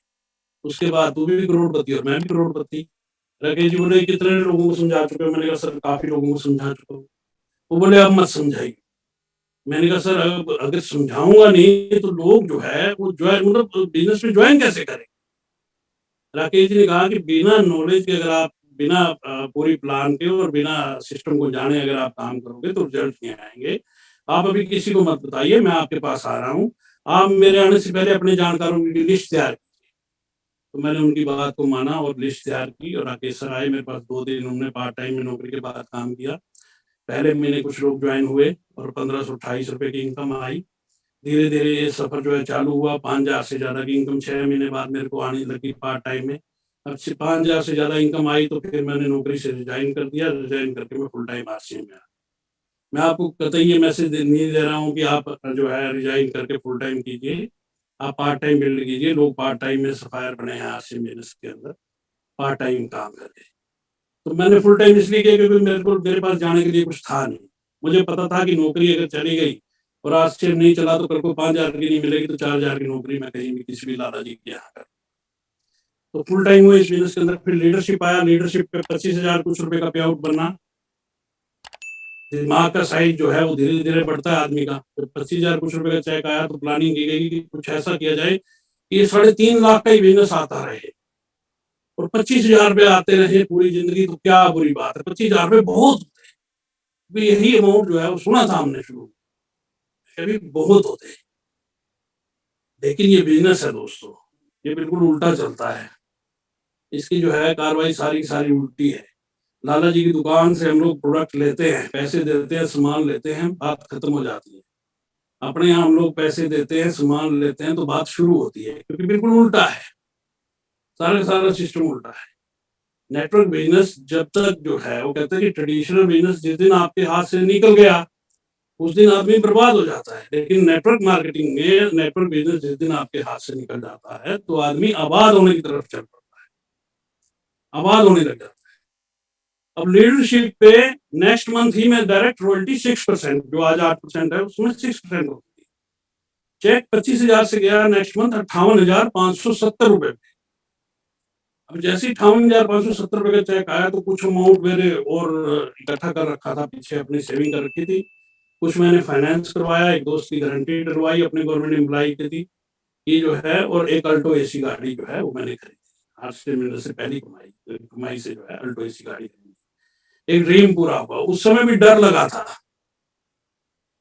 उसके बाद तू भी करोड़पति और मैं भी करोड़पति। राकेश जी बोले कितने लोगों को समझा चुके हो? मैंने कहा सर काफी लोगों को समझा चुका हूँ। वो बोले अब मत समझाइए। मैंने कहा सर अगर समझाऊंगा नहीं तो लोग जो है वो ज्वाइन मतलब बिजनेस में ज्वाइन कैसे करें? राकेश जी ने कहा कि बिना नॉलेज के अगर आप बिना पूरी प्लान के और बिना सिस्टम को जाने अगर आप काम करोगे तो रिजल्ट नहीं आएंगे। आप अभी किसी को मत बताइए, मैं आपके पास आ रहा हूँ, आप मेरे आने से पहले अपने जानकारों की लिस्ट तैयार कीजिए। तो मैंने उनकी बात को माना और लिस्ट तैयार की और राकेश सर आए मेरे पास 2 दिन, उन्होंने पार्ट टाइम में नौकरी के बाद काम किया। पहले महीने कुछ लोग ज्वाइन हुए और 1528 रुपए की इनकम आई। धीरे धीरे ये सफर जो है चालू हुआ। 5,000 से ज्यादा की इनकम 6 महीने बाद मेरे को आने लगी पार्ट टाइम में। अब 5,000 से ज्यादा इनकम आई तो फिर मैंने नौकरी से रिजाइन कर दिया। रिजाइन करके मैं फुल टाइम आरसीएम में आया। मैं आपको कतई ये मैसेज नहीं दे रहा हूँ कि आप जो है रिजाइन करके फुल टाइम कीजिए, आप पार्ट टाइम बिल्ड कीजिए। लोग पार्ट टाइम में सफायर बने हैं आरसीएम बिजनेस के अंदर, पार्ट टाइम काम करके। तो मैंने फुल टाइम इसलिए किया क्योंकि मेरे पास जाने के लिए कुछ था नहीं। मुझे पता था कि नौकरी अगर चली गई और आरसीएम नहीं चला तो कल को 5,000 की नहीं मिलेगी, तो 4,000 की नौकरी मैं कहीं भी किसी भी लाला जी के यहाँ कर। तो फुल टाइम हुआ इस बिजनेस के अंदर। फिर लीडरशिप आया। लीडरशिप पे 25,000 कुछ रुपए का पे आउट बनना। दिमाग का साइज जो है वो धीरे धीरे बढ़ता है आदमी का। जब 25,000 कुछ रुपए का चेक आया तो प्लानिंग की गई कि कुछ ऐसा किया जाए कि ये 3.5 लाख का ही बिजनेस आता रहे और 25,000 रुपए आते रहे पूरी जिंदगी, तो क्या बुरी बात है। 25,000 रुपए बहुत होते हैं। यही अमाउंट जो है वो सुना था हमने शुरू में, अभी बहुत होते हैं। लेकिन ये बिजनेस है दोस्तों, ये बिल्कुल उल्टा चलता है। इसकी जो है कार्रवाई सारी सारी उल्टी है। लाला जी की दुकान से हम लोग प्रोडक्ट लेते हैं, पैसे देते हैं, सामान लेते हैं, बात खत्म हो जाती है। अपने यहाँ हम लोग पैसे देते हैं, सामान लेते हैं, तो बात शुरू होती है, क्योंकि बिल्कुल उल्टा है। सारा सारा सिस्टम उल्टा है। नेटवर्क बिजनेस जब तक जो है वो कहते हैं कि ट्रेडिशनल बिजनेस जिस दिन आपके हाथ से निकल गया उस दिन आदमी बर्बाद हो जाता है। लेकिन नेटवर्क मार्केटिंग में, नेटवर्क बिजनेस जिस दिन आपके हाथ से निकल जाता है तो आदमी आबाद होने की तरफ चल पड़ता है, आबाद होने लग जाता है। अब लीडरशिप पे नेक्स्ट मंथ ही में डायरेक्ट रॉयल्टी 6%, जो आज 8% है, उसमें 6% होती है। चेक 25,000 से गया नेक्स्ट मंथ 58,570 रुपए। अब जैसे ही 58,570 रुपए का चेक आया तो कुछ अमाउंट मेरे और इकट्ठा कर रखा था, पीछे अपनी सेविंग कर रखी थी। कुछ मैंने फाइनेंस करवाया, एक दोस्त की गारंटी डलवाई अपने गवर्नमेंट एम्प्लॉय की थी ये जो है, और एक अल्टो एसी गाड़ी जो है वो मैंने खरीदी। आज से महीने से पहली कमाई से जो है अल्टो एसी गाड़ी खरीदी। एक ड्रीम पूरा हुआ। उस समय भी डर लगा था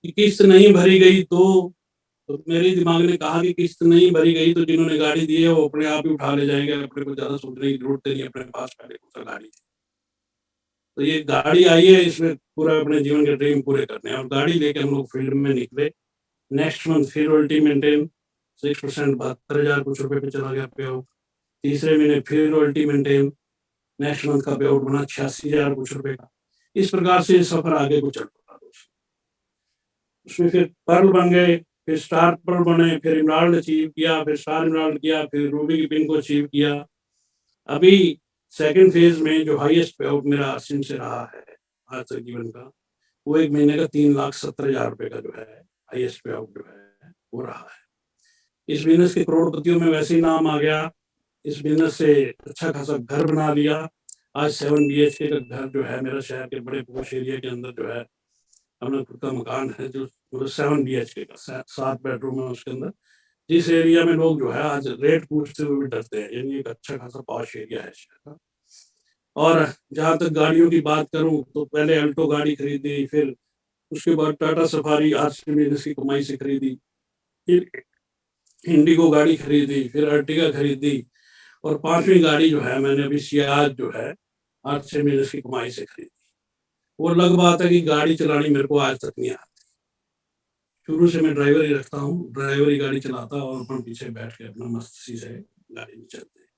कि किस्त नहीं भरी गई तो मेरे दिमाग ने कहा कि किस्त नहीं भरी गई तो जिन्होंने गाड़ी दी है वो अपने आप ही उठा ले जाएंगे, अपने को ज्यादा सोचने की जरूरत नहीं, अपने पास पहले कुछ गाड़ी थी। तो ये गाड़ी आई है, इसमें पूरा अपने जीवन के ड्रीम पूरे करने हैं। और गाड़ी लेके हम लोग फील्ड में निकले। नेक्स्ट मंथ फिर रॉयल्टी मेंटेन 6%, 72,000 कुछ रुपए पे चला गया पे आउट। तीसरे महीने फिर रॉयल्टी मेंटेन, नेक्स्ट मंथ का पे आउट बना 86,000 कुछ रुपए का। इस प्रकार से सफर आगे को चल पड़ा दोस्तों। उसमें फिर पर्ल बन गए, फिर स्टार पर्ल बने, फिर इमराल्ड अचीव किया, फिर स्टार इमराल्ड किया, फिर रूबी की पिन को अचीव किया। अभी सेकंड फेज में जो हाईएस्ट पे आउट मेरा आसिम से रहा है आज तक जीवन का, वो एक महीने का 3,70,000 रुपए का जो है हाईएस्ट पे आउट जो है वो रहा है। इस बिजनेस के करोड़पतियों में वैसे ही नाम आ गया। इस बिजनेस से अच्छा खासा घर बना लिया। आज 7 BHK का घर जो है मेरा शहर के बड़े पोश एरिया के अंदर जो है अपना खुद का मकान है, जो 7 BHK का 7 बेडरूम है उसके अंदर, जिस एरिया में लोग जो है आज रेट पूछते हुए भी डरते हैं। यानी एक अच्छा खासा पॉश एरिया है शहर का। और जहाँ तक गाड़ियों की बात करूं तो पहले अल्टो गाड़ी खरीदी, फिर उसके बाद टाटा सफारी आरसी बिजनेस की कमाई से खरीदी, फिर इंडिगो गाड़ी खरीदी, फिर अर्टिगा खरीदी, और 5वीं गाड़ी जो है मैंने अभी सियाज जो है आरसी बिजनेस की कमाई से खरीदी। वो अलग बात है कि गाड़ी चलानी मेरे को आज तक नहीं आती। शुरू से मैं ड्राइवर ही रखता हूँ, ड्राइवर ही गाड़ी चलाता और अपन पीछे बैठ के अपना मस्ती से गाड़ी में चलते हैं।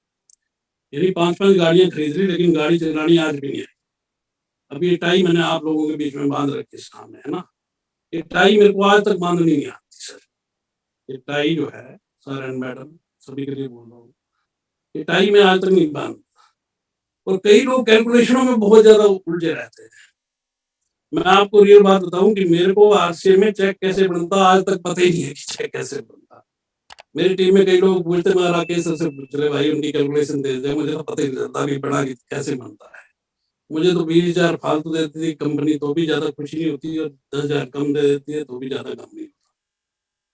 यानी 5-5 गाड़ियां खरीद ली, लेकिन गाड़ी चलानी आज भी नहीं है। अभी ये टाई मैंने आप लोगों के बीच में बांध रखी सामने, है ना। ये टाई मेरे को आज तक बांधनी नहीं आती सर। ये टाई जो है सर एंड मैडम सभी के लिए बोल रहा हूँ, ये टाई मैं आज तक नहीं बांध। और कई लोग कैलकुलेशनों में बहुत ज्यादा उलझे रहते हैं। मैं आपको रियल बात बताऊं कि मेरे को आरसीए में चेक कैसे बनता आज तक पता ही नहीं है कि चेक कैसे बनता। मेरी टीम में कई लोग पूछते, मैं राकेश सर से पूछ रहे, भाई उनकी कैलकुलेशन दे दे, मुझे तो पता ही नहीं चलता कि बड़ा कैसे बनता है। मुझे तो 20,000 फालतू देती थी कंपनी तो भी ज्यादा खुशी नहीं होती, और 10,000 कम दे देती है तो भी ज्यादा कम नहीं होता,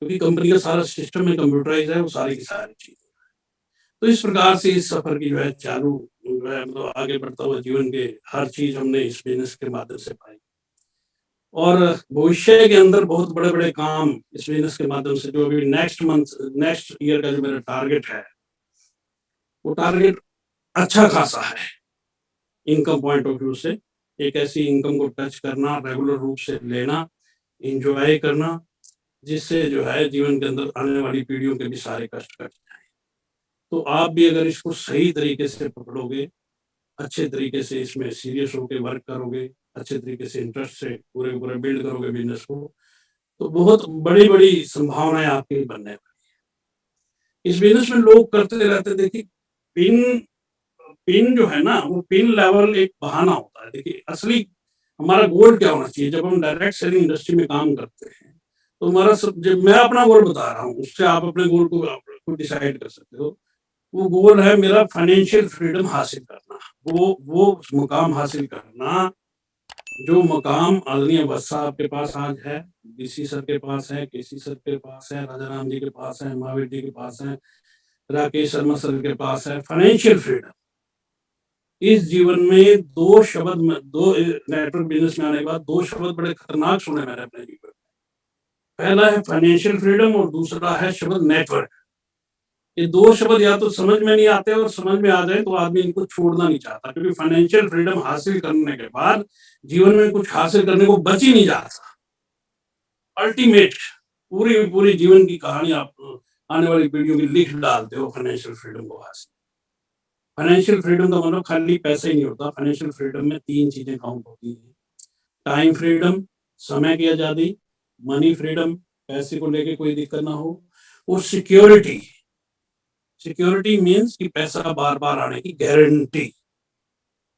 क्योंकि कंपनी का सारा सिस्टम में कंप्यूटराइज है वो सारी की सारी चीज। तो इस प्रकार से इस सफर की जो है चालू जो है मतलब आगे बढ़ता हुआ जीवन के हर चीज हमने इस बिजनेस के माध्यम से पाई। और भविष्य के अंदर बहुत बड़े बड़े काम इस बिजनेस के माध्यम से, जो अभी नेक्स्ट ईयर का जो मेरा टारगेट है, वो टारगेट अच्छा खासा है इनकम पॉइंट ऑफ व्यू से। एक ऐसी इनकम को टच करना, रेगुलर रूप से लेना, इंजॉय करना, जिससे जो है जीवन के अंदर आने वाली पीढ़ियों के भी सारे कष्ट कट जाए। तो आप भी अगर इसको सही तरीके से पकड़ोगे, अच्छे तरीके से इसमें सीरियस होके वर्क करोगे, अच्छे तरीके से इंटरेस्ट से पूरे पूरे बिल्ड करोगे बिजनेस को, तो बहुत बड़ी बड़ी संभावनाएं आपकी बनने वाली है। इस बिजनेस में लोग करते रहते, देखिए पिन पिन जो है ना, वो पिन लेवल एक बहाना होता है। देखिए असली हमारा गोल क्या होना चाहिए जब हम डायरेक्ट सेलिंग इंडस्ट्री में काम करते हैं, तो हमारा सब, जब मैं अपना गोल बता रहा हूँ उससे आप अपने गोल को डिसाइड कर सकते हो। वो गोल है मेरा फाइनेंशियल फ्रीडम हासिल करना, वो मुकाम हासिल करना जो मुकाम आदरणीय वत्स साहब के पास आज है, डीसी सर के पास है, केसी सर के पास है, राजा राम जी के पास है, महावीर जी के पास है, राकेश शर्मा सर के पास है। फाइनेंशियल फ्रीडम इस जीवन में दो शब्द में, दो नेटवर्क बिजनेस में आने के बाद दो शब्द बड़े खतरनाक सुने मैंने अपने जीवन में। पहला है फाइनेंशियल फ्रीडम और दूसरा है शब्द नेटवर्क। ये दो शब्द या तो समझ में नहीं आते और समझ में आ जाए तो आदमी इनको छोड़ना नहीं चाहता, क्योंकि फाइनेंशियल फ्रीडम हासिल करने के बाद जीवन में कुछ हासिल करने को बच ही नहीं जाता। अल्टीमेट पूरी पूरी जीवन की कहानी आप आने वाली पीढ़ियों की लिख डालते हो फाइनेंशियल फ्रीडम को हासिल। फाइनेंशियल फ्रीडम का मतलब खाली पैसा ही नहीं होता। फाइनेंशियल फ्रीडम में तीन चीजें काउंट होती हैं: टाइम फ्रीडम, समय की आजादी; मनी फ्रीडम, पैसे को लेके कोई दिक्कत ना हो; और सिक्योरिटी। सिक्योरिटी मीन्स कि पैसा बार बार आने की गारंटी।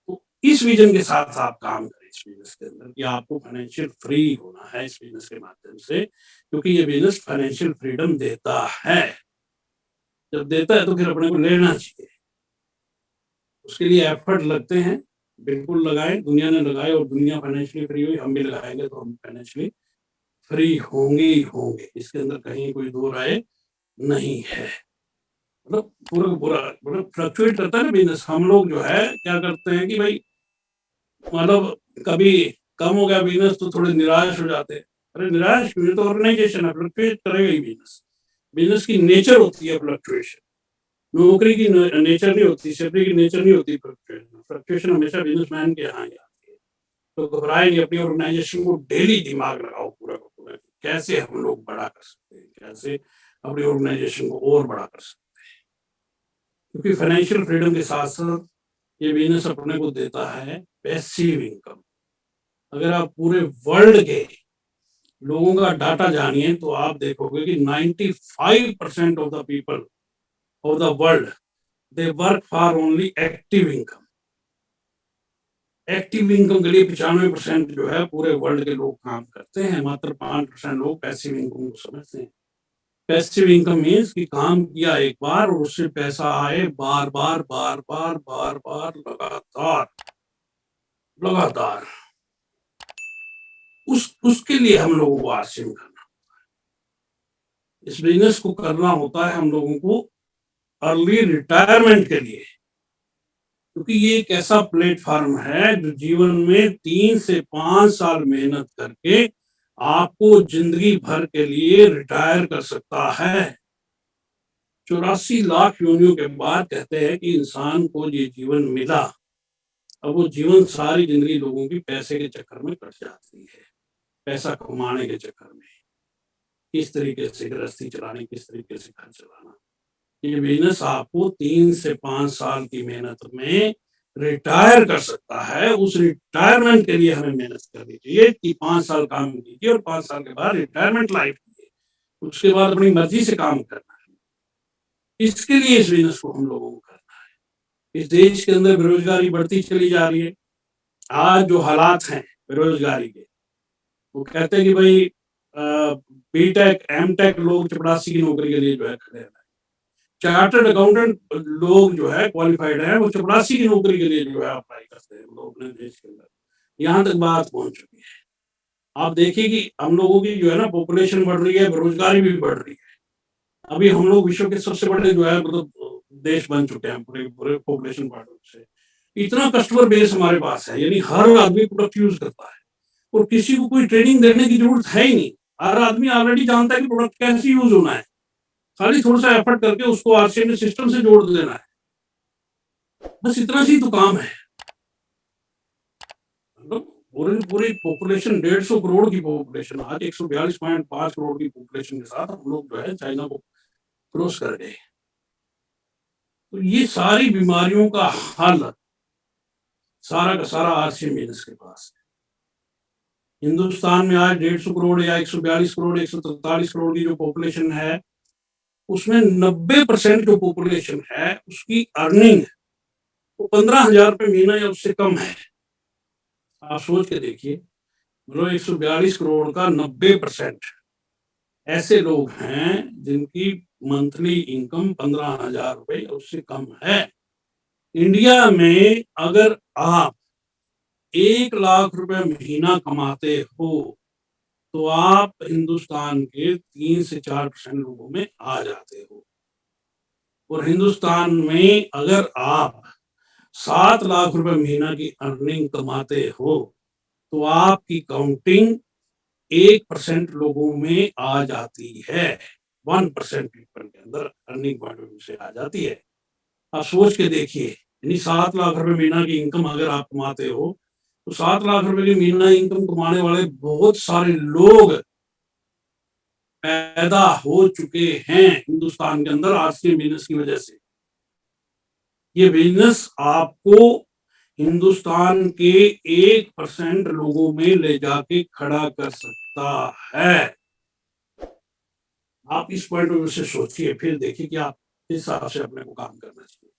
तो इस विजन के साथ आप काम करें इस बिजनेस के अंदर कि आपको फाइनेंशियल फ्री होना है इस बिजनेस के माध्यम से, क्योंकि ये बिजनेस फाइनेंशियल फ्रीडम देता है। जब देता है तो फिर अपने को लेना चाहिए। उसके लिए एफर्ट लगते हैं, बिल्कुल लगाएं। दुनिया ने लगाए और दुनिया फाइनेंशियली फ्री हुई, हम भी लगाएंगे तो हम फाइनेंशियली फ्री होंगे ही होंगे। इसके अंदर कहीं कोई दो राय नहीं है। मतलब पूरा पूरा मतलब फ्लक्चुएट करता है ना बिजनेस। हम लोग जो है क्या करते हैं कि भाई मतलब कभी कम हो गया बिजनेस तो थोड़े निराश हो जाते हैं। अरे निराश क्यों, तो ऑर्गेनाइजेशन है, फ्लक्चुएट करेगा ही बिजनेस। बिजनेस की नेचर होती है फ्लक्चुएशन, नौकरी की नेचर नहीं होती, सैलरी की नेचर नहीं होती फ्लक्चुएशन। फ्लक्चुएशन हमेशा बिजनेसमैन के यहाँ आती है। तो घबराए नहीं, अपनी ऑर्गेनाइजेशन को डेली दिमाग लगाओ पूरा का पूरा, कैसे हम लोग बड़ा कर सकते हैं, कैसे अपनी ऑर्गेनाइजेशन को और बड़ा कर सकते हैं। क्योंकि फाइनेंशियल फ्रीडम के साथ साथ ये बिजनेस अपने को देता है पैसिव इनकम। अगर आप पूरे वर्ल्ड के लोगों का डाटा जानिए तो आप देखोगे कि 95% of the people of the world they work for only active income. Active income के लिए 95% जो है पूरे वर्ल्ड के लोग काम करते हैं, मात्र 5% लोग पैसिव इनकम को समझते हैं। पैसिव इनकम मीन्स कि काम किया एक बार और उससे पैसा आए बार बार बार बार बार बार लगातार लगातार। उसके लिए हम लोगों को आश्चर्य करना, इस बिजनेस को करना होता है हम लोगों को अर्ली रिटायरमेंट के लिए। क्योंकि ये एक ऐसा प्लेटफॉर्म है जो जीवन में 3 से 5 साल मेहनत करके आपको जिंदगी भर के लिए रिटायर कर सकता है। 84 लाख योनियों के बाद कहते हैं कि इंसान को ये जीवन मिला। अब वो जीवन सारी जिंदगी लोगों की पैसे के चक्कर में कट जाती है, पैसा कमाने के चक्कर में, किस तरीके से गृहस्थी चलाने, किस तरीके से घर चलाना। ये बिजनेस आपको 3 से 5 साल की मेहनत में रिटायर कर सकता है। उस रिटायरमेंट के लिए हमें मेहनत करनी चाहिए कि 5 साल काम कीजिए और 5 साल के बाद रिटायरमेंट लाइफ कीजिए, उसके बाद अपनी मर्जी से काम करना है। इसके लिए इस बिजनेस को हम लोगों को करना है। इस देश के अंदर बेरोजगारी बढ़ती चली जा रही है। आज जो हालात हैं बेरोजगारी के, वो कहते हैं कि भाई बीटेक एमटेक लोग चपरासी की नौकरी के लिए जो है खड़े हैं। चार्टर्ड अकाउंटेंट लोग जो है क्वालिफाइड है, वो चपरासी की नौकरी के लिए जो है अप्लाई करते हैं लोग अपने देश के अंदर। यहाँ तक बात पहुंच चुकी है। आप देखिए कि हम लोगों की जो है ना पॉपुलेशन बढ़ रही है, बेरोजगारी भी बढ़ रही है। अभी हम लोग विश्व के सबसे बड़े जो है मतलब देश बन चुके हैं पूरे पूरे पॉपुलेशन बढ़ने से। इतना कस्टमर बेस हमारे पास है, यानी हर आदमी प्रोडक्ट यूज करता है और किसी को कोई ट्रेनिंग देने की जरूरत है ही नहीं। हर आदमी ऑलरेडी जानता है कि प्रोडक्ट कैसे यूज होना है, खाली थोड़ा सा एफर्ट करके उसको आरसीएम सिस्टम से जोड़ देना है। बस इतना सी तो काम है। पूरी पूरी पॉपुलेशन 150 करोड़ की पॉपुलेशन, आज 142.5 करोड़ की पॉपुलेशन के साथ हम लोग जो है चाइना को क्रॉस कर गए। तो ये सारी बीमारियों का हल सारा का सारा आरसीएम बिजनेस के पास है। हिंदुस्तान में आज 150 करोड़ या 142 करोड़ 143 करोड़ की जो पॉपुलेशन है, उसमें 90% जो पॉपुलेशन है उसकी अर्निंग वो 15,000 रुपये महीना या उससे कम है। आप सोच के देखिए, मतलब 142 करोड़ का 90% ऐसे लोग हैं जिनकी मंथली इनकम 15,000 रुपये उससे कम है। इंडिया में अगर आप 1 लाख रुपए महीना कमाते हो तो आप हिंदुस्तान के 3 से 4% लोगों में आ जाते हो। और हिंदुस्तान में अगर आप 7 लाख रुपए महीना की अर्निंग कमाते हो तो आपकी काउंटिंग 1% लोगों में आ जाती है। 1% पीपल के अंदर अर्निंग पॉइंट ऑफ व्यू से आ जाती है। आप सोच के देखिए, यानी 7 लाख रुपए महीना की इनकम अगर आप कमाते हो तो 7 लाख रुपए की महीना इनकम कमाने वाले बहुत सारे लोग पैदा हो चुके हैं हिंदुस्तान के अंदर आरसीएम बिजनेस की वजह से। ये बिजनेस आपको हिंदुस्तान के 1% लोगों में ले जाके खड़ा कर सकता है। आप इस पॉइंट ऑफ व्यू से सोचिए, फिर देखिए कि आप किस हिसाब से अपने को काम करना चाहिए।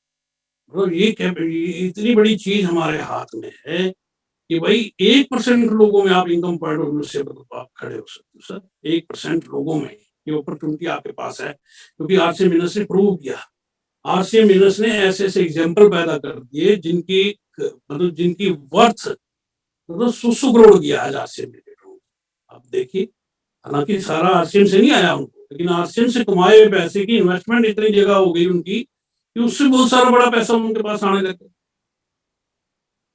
तो ये इतनी बड़ी चीज हमारे हाथ में है कि भाई 1% लोगों में आप इनकम पॉइंट ऑफ व्यू से आप खड़े हो सकते हो सर। 1% लोगों में ये अपॉर्चुनिटी आपके पास है, क्योंकि आरसीएम बिजनेस ने प्रूव किया। आरसीएम बिजनेस ने ऐसे ऐसे एग्जाम्पल पैदा कर दिए जिनकी मतलब जिनकी वर्थ मतलब 100 करोड़ की आज आरसीएम बिजनेस। आप देखिए, हालांकि सारा आरसीएम से नहीं आया उनको, लेकिन आरसीएम से कमाए हुए पैसे की इन्वेस्टमेंट इतनी जगह हो गई उनकी कि उससे बहुत सारा बड़ा पैसा उनके पास आने लगे।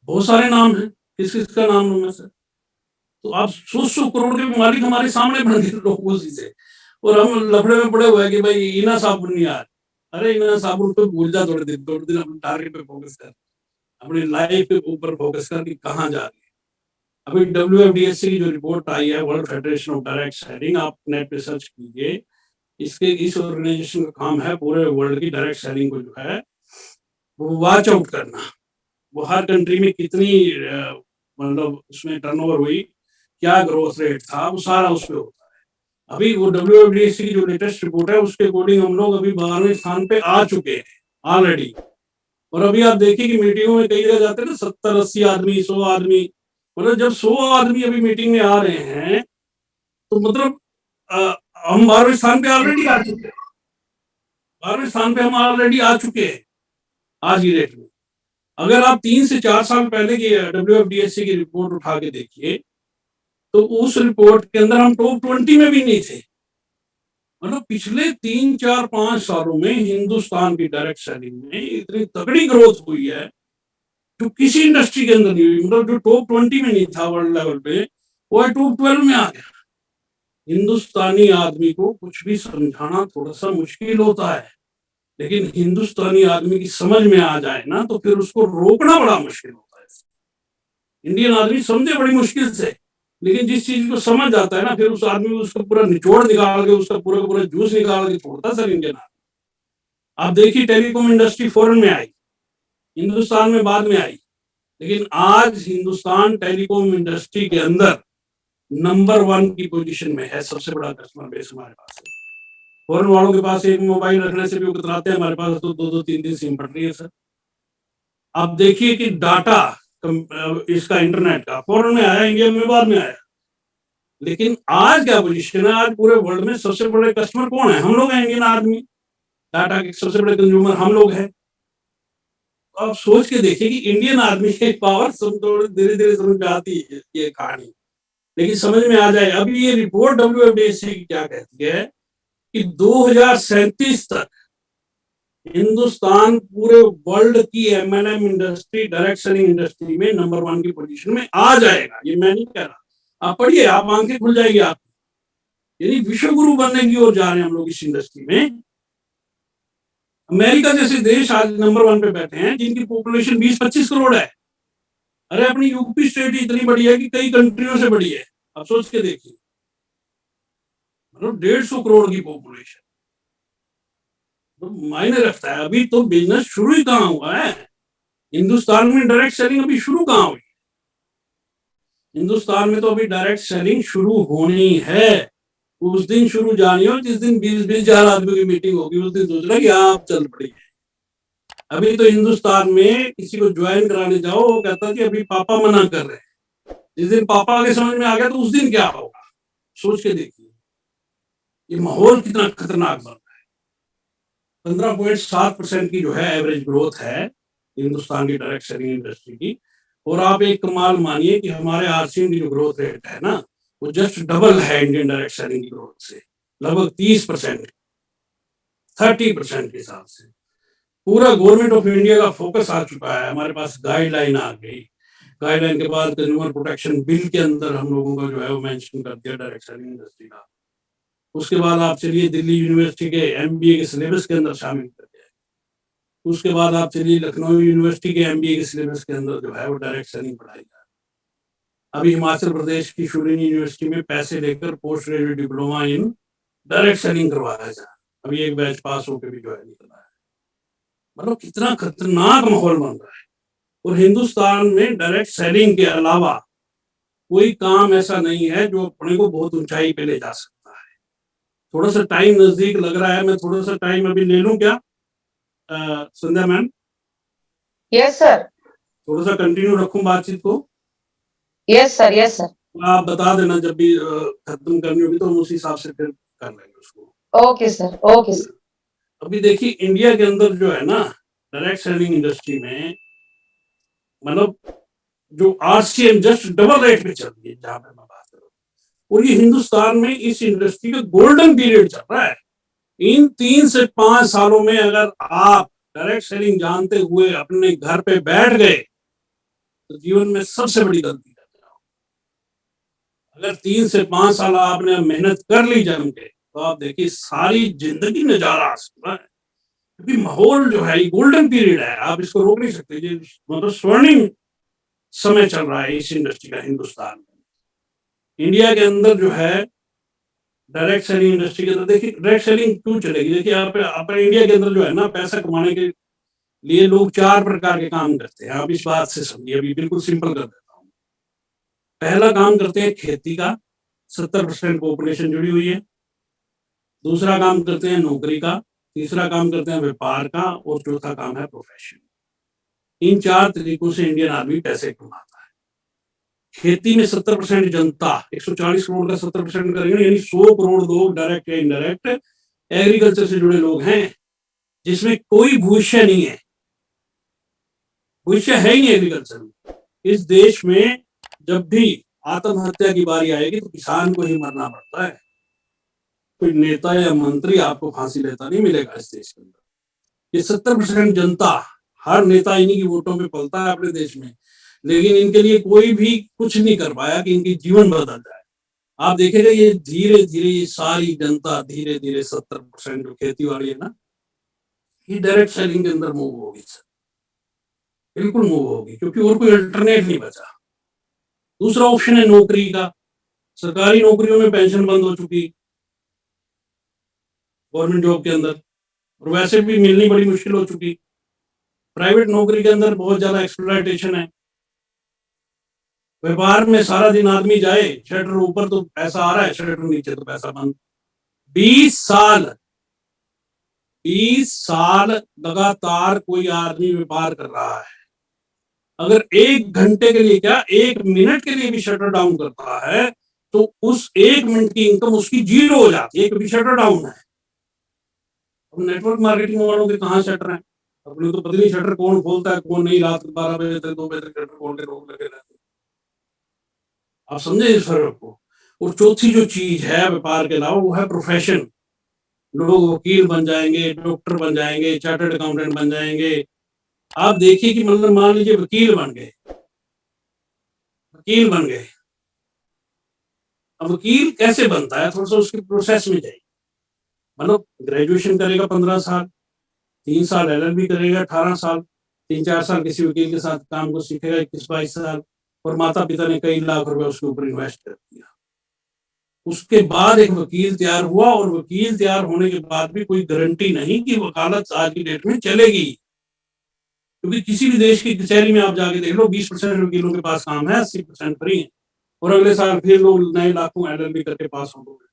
बहुत सारे नाम हैं, किस किस का नाम लूं मैं सर? तो आप 100 करोड़ के मालिक हमारे सामने बन गए लोग उसी से, और हम लफड़े में पड़े हुए हैं कि भाई इना साबुन नहीं यार। अरे इना साबुन पे भूल जा, थोड़े दिन अपने टारगेट पे फोकस कर, अपनी लाइफ के ऊपर फोकस कर कि कहाँ जा रही है। अभी WFDSC की जो रिपोर्ट आई है, world federation of direct selling, आप नेट पे सर्च कीजिए। इस ऑर्गेनाइजेशन का काम है पूरे वर्ल्ड की डायरेक्ट सेलिंग को जो है वो वॉच आउट करना। वो हर कंट्री में कितनी मतलब उसमें टर्नओवर हुई, क्या ग्रोथ रेट था, वो सारा उसमें होता है। अभी वो WFDSC की जो लेटेस्ट रिपोर्ट है उसके अकॉर्डिंग हम लोग अभी 12वें स्थान पे आ चुके हैं ऑलरेडी। और अभी आप देखिए कि मीटिंगों में कई जगह जाते हैं ना, 70-80 आदमी, 100 आदमी, मतलब जब 100 आदमी अभी मीटिंग में आ रहे हैं तो मतलब हम 12वें स्थान पे ऑलरेडी आ चुके हैं। 12वें स्थान पे हम ऑलरेडी आ चुके हैं आज की डेट में। अगर आप 3 से 4 साल पहले की WFDSC की रिपोर्ट उठा के देखिए तो उस रिपोर्ट के अंदर हम टॉप 20 में भी नहीं थे। मतलब पिछले 3-4-5 सालों में हिंदुस्तान की डायरेक्ट सेलिंग में इतनी तगड़ी ग्रोथ हुई है जो किसी इंडस्ट्री के अंदर नहीं हुई। मतलब जो टॉप 20 में नहीं था वर्ल्ड लेवल पे, वो टॉप 12 में आ गया। हिंदुस्तानी आदमी को कुछ भी समझाना थोड़ा सा मुश्किल होता है, लेकिन हिंदुस्तानी आदमी की समझ में आ जाए ना तो फिर उसको रोकना बड़ा मुश्किल होता है। इंडियन आदमी समझे बड़ी मुश्किल से, लेकिन जिस चीज को समझ जाता है ना फिर उस आदमी को उसका पूरा निचोड़ निकाल के उसका पूरा पूरा जूस निकाल के छोड़ता सर इंडियन आदमी। आप देखिए, टेलीकॉम इंडस्ट्री फॉरेन में आई, हिंदुस्तान में बाद में आई, लेकिन आज हिंदुस्तान टेलीकॉम इंडस्ट्री के अंदर नंबर 1 की पोजीशन में है। सबसे बड़ा कस्टमर बेस हमारे पास है। फॉरेन वालों के पास एक मोबाइल रखने से भी वो कतराते हैं, हमारे पास तो 2-2 3-3 सिम पड़ रही है सर। आप देखिए कि डाटा इसका इंटरनेट का फॉरेन में आया, इंडिया में बाद में आया, लेकिन आज क्या पोजीशन है? आज पूरे वर्ल्ड में सबसे बड़े कस्टमर कौन है? हम लोग हैं, इंडियन आदमी। डाटा के सबसे बड़े कंज्यूमर हम लोग हैं। तो आप सोच के देखिए कि इंडियन आदमी की पावर धीरे धीरे समझ में आती है ये कहानी, लेकिन समझ में आ जाए। अभी ये रिपोर्ट WFDSC की क्या कहती है कि 2037 तक हिंदुस्तान पूरे वर्ल्ड की MLM industry, direct selling industry में नंबर 1 की पोजीशन में आ जाएगा। ये मैं नहीं कह रहा, आप पढ़िए, आप आंखें खुल जाएगी आपकी। यानी विश्व गुरु बनने की ओर जा रहे हैं हम लोग इस इंडस्ट्री में। अमेरिका जैसे देश आज नंबर 1 पे बैठे हैं जिनकी पॉपुलेशन 20-25 करोड़ है। अरे अपनी यूपी स्टेट इतनी बड़ी है कि कई कंट्रियों से बड़ी है, आप सोच के देखिए, मतलब 150 करोड़ की पॉपुलेशन, तो मायने रखता है। अभी तो बिजनेस शुरू ही कहाँ हुआ है हिंदुस्तान में, डायरेक्ट सेलिंग अभी शुरू कहाँ हुई हिंदुस्तान में, तो अभी डायरेक्ट सेलिंग शुरू होनी है। उस दिन शुरू जानी हो जिस दिन 20-20 हजार आदमी की मीटिंग होगी, उस दिन सोचना कि आप चल पड़ी। अभी तो हिंदुस्तान में किसी को ज्वाइन कराने जाओ, वो कहता कि अभी पापा मना कर रहे हैं। जिस दिन पापा के समझ में आ गया तो उस दिन क्या होगा, सोच के देखिए ये माहौल कितना खतरनाक बन रहा है। 15.7% की जो है एवरेज ग्रोथ है हिंदुस्तान की डायरेक्ट सेलिंग इंडस्ट्री की। और आप एक कमाल मानिए कि हमारे आरसीएम की जो ग्रोथ रेट है ना, वो जस्ट डबल है इंडियन डायरेक्ट सेलिंग की ग्रोथ से, लगभग 30%, 30% के हिसाब से। पूरा गवर्नमेंट ऑफ इंडिया का फोकस आ चुका है, हमारे पास गाइडलाइन आ गई। गाइडलाइन के बाद कंज्यूमर प्रोटेक्शन बिल के अंदर हम लोगों को जो है वो मेंशन कर दिया डायरेक्ट सेलिंग इंडस्ट्री का। उसके बाद आप चलिए दिल्ली यूनिवर्सिटी के एमबीए के सिलेबस के अंदर शामिल कर दिया। उसके बाद आप चलिए लखनऊ यूनिवर्सिटी के एमबीए के सिलेबस के अंदर जो है वो डायरेक्ट सेलिंग पढ़ाई जा रही है। अभी हिमाचल प्रदेश की शूलिनी यूनिवर्सिटी में पैसे लेकर post graduate diploma in direct selling करवाया जा रहा है। अभी एक बैच पास होकर भी जो है निकला है। मतलब कितना खतरनाक माहौल बन रहा है। और हिंदुस्तान में डायरेक्ट सेलिंग के अलावा कोई काम ऐसा नहीं है जो अपने को बहुत ऊंचाई पे ले जा सकता है। थोड़ा सा टाइम नजदीक लग रहा है, मैं थोड़ा सा टाइम अभी ले लूं क्या संध्या मैम? Yes sir. थोड़ा सा कंटिन्यू रखूं बातचीत को? Yes sir, yes sir. आप बता देना जब भी खत्म करनी होगी, तो हम उसी हिसाब से फिर कर लेंगे उसको। Okay sir, okay sir. अभी देखिए इंडिया के अंदर जो है ना डायरेक्ट सेलिंग इंडस्ट्री में, मतलब जो आरसीएम जस्ट डबल रेट पे चल रही है जहां पे मैं बात कर रहा हूँ। और ये हिंदुस्तान में इस इंडस्ट्री का गोल्डन पीरियड चल रहा है। इन 3 से 5 सालों में अगर आप डायरेक्ट सेलिंग जानते हुए अपने घर पे बैठ गए तो जीवन में सबसे बड़ी गलती कर रहे हो। अगर 3 से 5 साल आपने मेहनत कर ली जम के, तो आप देखिए सारी जिंदगी नजारा आ सकता है। क्योंकि माहौल जो है ये गोल्डन पीरियड है, आप इसको रोक नहीं सकते। ये मतलब स्वर्णिम समय चल रहा है इस इंडस्ट्री का हिंदुस्तान में। इंडिया के अंदर जो है डायरेक्ट सेलिंग इंडस्ट्री के अंदर, देखिए डायरेक्ट सेलिंग क्यों चलेगी। देखिए आप अपने इंडिया के अंदर जो है ना पैसा कमाने के लिए लोग 4 प्रकार के काम करते हैं। आप इस बात से समझिए, अभी बिल्कुल सिंपल कर देता हूँ। पहला काम करते हैं खेती का, 70% पॉपुलेशन जुड़ी हुई है। दूसरा काम करते हैं नौकरी का, तीसरा काम करते हैं व्यापार का, और चौथा काम है प्रोफेशन। इन 4 तरीकों से इंडियन आदमी पैसे कमाता है। खेती में 70% जनता, 140 करोड़ का 70% करेंगे, यानी 100 करोड़ लोग डायरेक्ट या इनडायरेक्ट एग्रीकल्चर से जुड़े लोग हैं, जिसमें कोई भविष्य नहीं है। भविष्य है ही नहीं एग्रीकल्चर में। इस देश में जब भी आत्महत्या की बारी आएगी तो किसान को ही मरना पड़ता है। कोई नेता या मंत्री आपको फांसी लेता नहीं मिलेगा इस देश के अंदर। ये 70% जनता, हर नेता इन्हीं की वोटों पे पलता है अपने देश में, लेकिन इनके लिए कोई भी कुछ नहीं कर पाया कि इनकी जीवन बदल जाए। आप देखेंगे ये धीरे धीरे ये सारी जनता धीरे धीरे 70% जो खेती वाली है ना, ये डायरेक्ट सेलिंग के अंदर मूव होगी सर, बिल्कुल मूव होगी, क्योंकि और कोई अल्टरनेट नहीं बचा। दूसरा ऑप्शन है नौकरी का। सरकारी नौकरियों में पेंशन बंद हो चुकी गवर्नमेंट जॉब के अंदर, और वैसे भी मिलनी बड़ी मुश्किल हो चुकी। प्राइवेट नौकरी के अंदर बहुत ज्यादा एक्सप्लॉयटेशन है। व्यापार में सारा दिन आदमी जाए, शटर ऊपर तो पैसा आ रहा है, शटर नीचे तो पैसा बंद। 20 साल लगातार कोई आदमी व्यापार कर रहा है। अगर 1 घंटे के लिए क्या 1 मिनट के लिए भी शटर डाउन करता है तो उस 1 मिनट की इनकम उसकी 0 हो जाती है, क्योंकि शटर डाउन है। अब नेटवर्क मार्केटिंग वालों के कहाँ शटर है, अपने तो पता नहीं शटर कौन खोलता है कौन नहीं। रात 12 बजे तक 2 बजे तक शटर खोल के लोग लगे रहते हैं। आप समझे इस फर्क को। और चौथी जो चीज है व्यापार के अलावा, वो है प्रोफेशन। लोग वकील बन जाएंगे, डॉक्टर बन जाएंगे, चार्टर्ड अकाउंटेंट बन जाएंगे। आप देखिए कि मतलब मान लीजिए वकील बन गए, अब वकील कैसे बनता है, थोड़ा सा उसके प्रोसेस में जाइए। मतलब ग्रेजुएशन करेगा 15 साल, 3 साल एलएलबी करेगा 18 साल, 3-4 साल किसी वकील के साथ काम को सीखेगा, 21-22 साल, और माता पिता ने कई लाख रुपए उसके ऊपर इन्वेस्ट कर दिया। उसके बाद एक वकील तैयार हुआ, और वकील तैयार होने के बाद भी कोई गारंटी नहीं कि वकालत आज की डेट में चलेगी, क्योंकि किसी भी देश की कचहरी में आप जाके देख लो, 20% वकीलों के पास काम है, 80% फ्री है, और अगले साल फिर लोग नए लाखों LLB करके पास हो गए।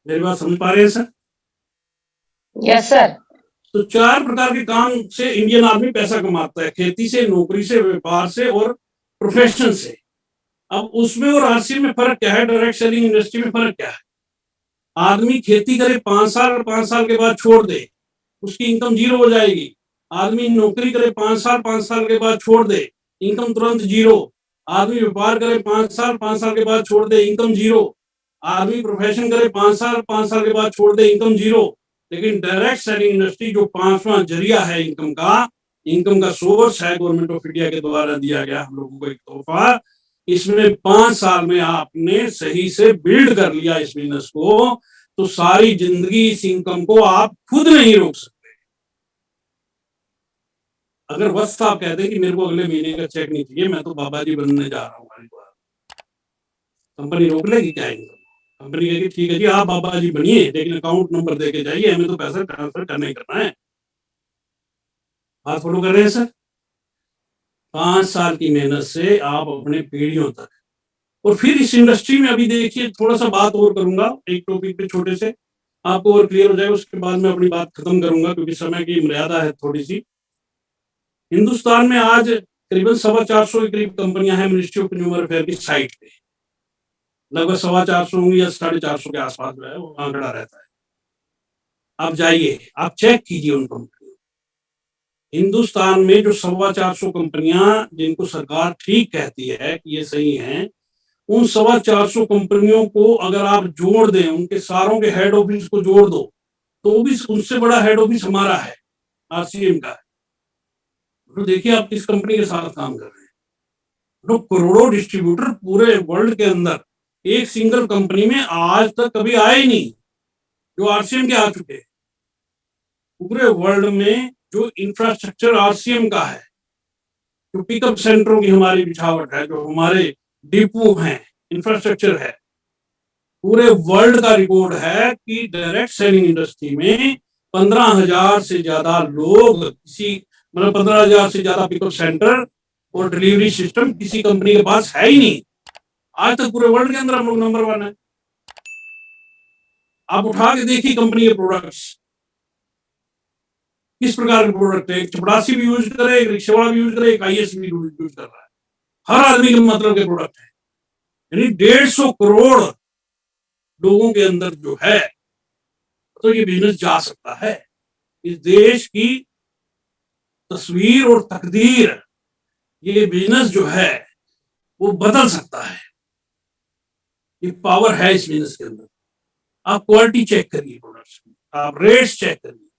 मेरी बात समझ पा रहे हैं सर? Yes sir. तो 4 प्रकार के काम से इंडियन आदमी पैसा कमाता है, खेती से, नौकरी से, व्यापार से और प्रोफेशन से। अब उसमें और आरसीए में फर्क क्या है, डायरेक्ट सेलिंग इंडस्ट्री में फर्क क्या है? आदमी खेती करे 5 साल और 5 साल के बाद छोड़ दे, उसकी इनकम जीरो हो जाएगी। आदमी नौकरी करे 5 साल के बाद छोड़ दे, इनकम तुरंत जीरो। आदमी व्यापार करे 5 साल के बाद छोड़ दे, इनकम जीरो। आदमी प्रोफेशन करे 5 साल के बाद छोड़ दे, इनकम जीरो। लेकिन डायरेक्ट सेलिंग इंडस्ट्री जो 5वां जरिया है इनकम का सोर्स है, गवर्नमेंट ऑफ इंडिया के द्वारा दिया गया हम लोगों को एक तोहफा। इसमें 5 साल में आपने सही से बिल्ड कर लिया इस बिजनेस को, तो सारी जिंदगी इस इनकम को आप खुद नहीं रोक सकते। अगर बस आप कहते हैं कि मेरे को अगले महीने का चेक नहीं चाहिए, मैं तो बाबा जी बनने जा रहा हूँ, कंपनी रोक लेगी क्या इनकम? कंपनी कहेगी ठीक है जी, आप बाबा जी बनिए, लेकिन अकाउंट नंबर देके जाइए, हमें तो पैसा ट्रांसफर करना ही करना है। बात फॉलो कर रहे हैं सर? 5 साल की मेहनत से आप अपने पीढ़ियों तक, और फिर इस इंडस्ट्री में अभी देखिए, थोड़ा सा बात और करूंगा एक टॉपिक पे, छोटे से, आपको और क्लियर हो जाएगा, उसके बाद मैं अपनी बात खत्म करूंगा, क्योंकि समय की मर्यादा है थोड़ी सी। हिंदुस्तान में आज करीबन 450 के करीब कंपनियां हैं मिनिस्ट्री ऑफ कंज्यूमर अफेयर की साइट पे, लगभग 450 होंगी या 450 के आसपास जो है वो आंकड़ा रहता है। आप जाइए, आप चेक कीजिए उन कंपनियों, हिंदुस्तान में जो 450 कंपनियां जिनको सरकार ठीक कहती है कि ये सही हैं, उन 450 कंपनियों को अगर आप जोड़ दें, उनके सारों के हेड ऑफिस को जोड़ दो, तो भी उनसे बड़ा हेड ऑफिस हमारा है, RCM का है। तो देखिए आप किस कंपनी के साथ काम कर रहे हैं। तो करोड़ों डिस्ट्रीब्यूटर पूरे वर्ल्ड के अंदर एक सिंगल कंपनी में आज तक कभी आए ही नहीं, जो RCM के आ चुके। पूरे वर्ल्ड में जो इंफ्रास्ट्रक्चर RCM का है, जो पिकअप सेंटरों की हमारी बिछावट है, जो हमारे डिपो हैं, इंफ्रास्ट्रक्चर है, पूरे वर्ल्ड का रिकॉर्ड है कि डायरेक्ट सेलिंग इंडस्ट्री में 15,000 से ज्यादा लोग, किसी मतलब 15,000 से ज्यादा पिकअप सेंटर और डिलीवरी सिस्टम किसी कंपनी के पास है ही नहीं। आज तक पूरे वर्ल्ड के अंदर हम लोग नंबर 1 है। आप उठा के देखिए कंपनी के प्रोडक्ट्स, किस प्रकार के प्रोडक्ट है। एक चपरासी भी यूज करे, एक रिक्शा वाला भी यूज करे, एक IAS भी यूज कर रहा है, हर आदमी के मतलब के प्रोडक्ट है। यानी 150 करोड़ लोगों के अंदर जो है, तो ये बिजनेस जा सकता है। इस देश की तस्वीर और तकदीर ये बिजनेस जो है वो बदल सकता है। ये पावर है इस बिजनेस के अंदर। आप क्वालिटी चेक करिए प्रोडक्ट्स की, आप रेट्स चेक करिए,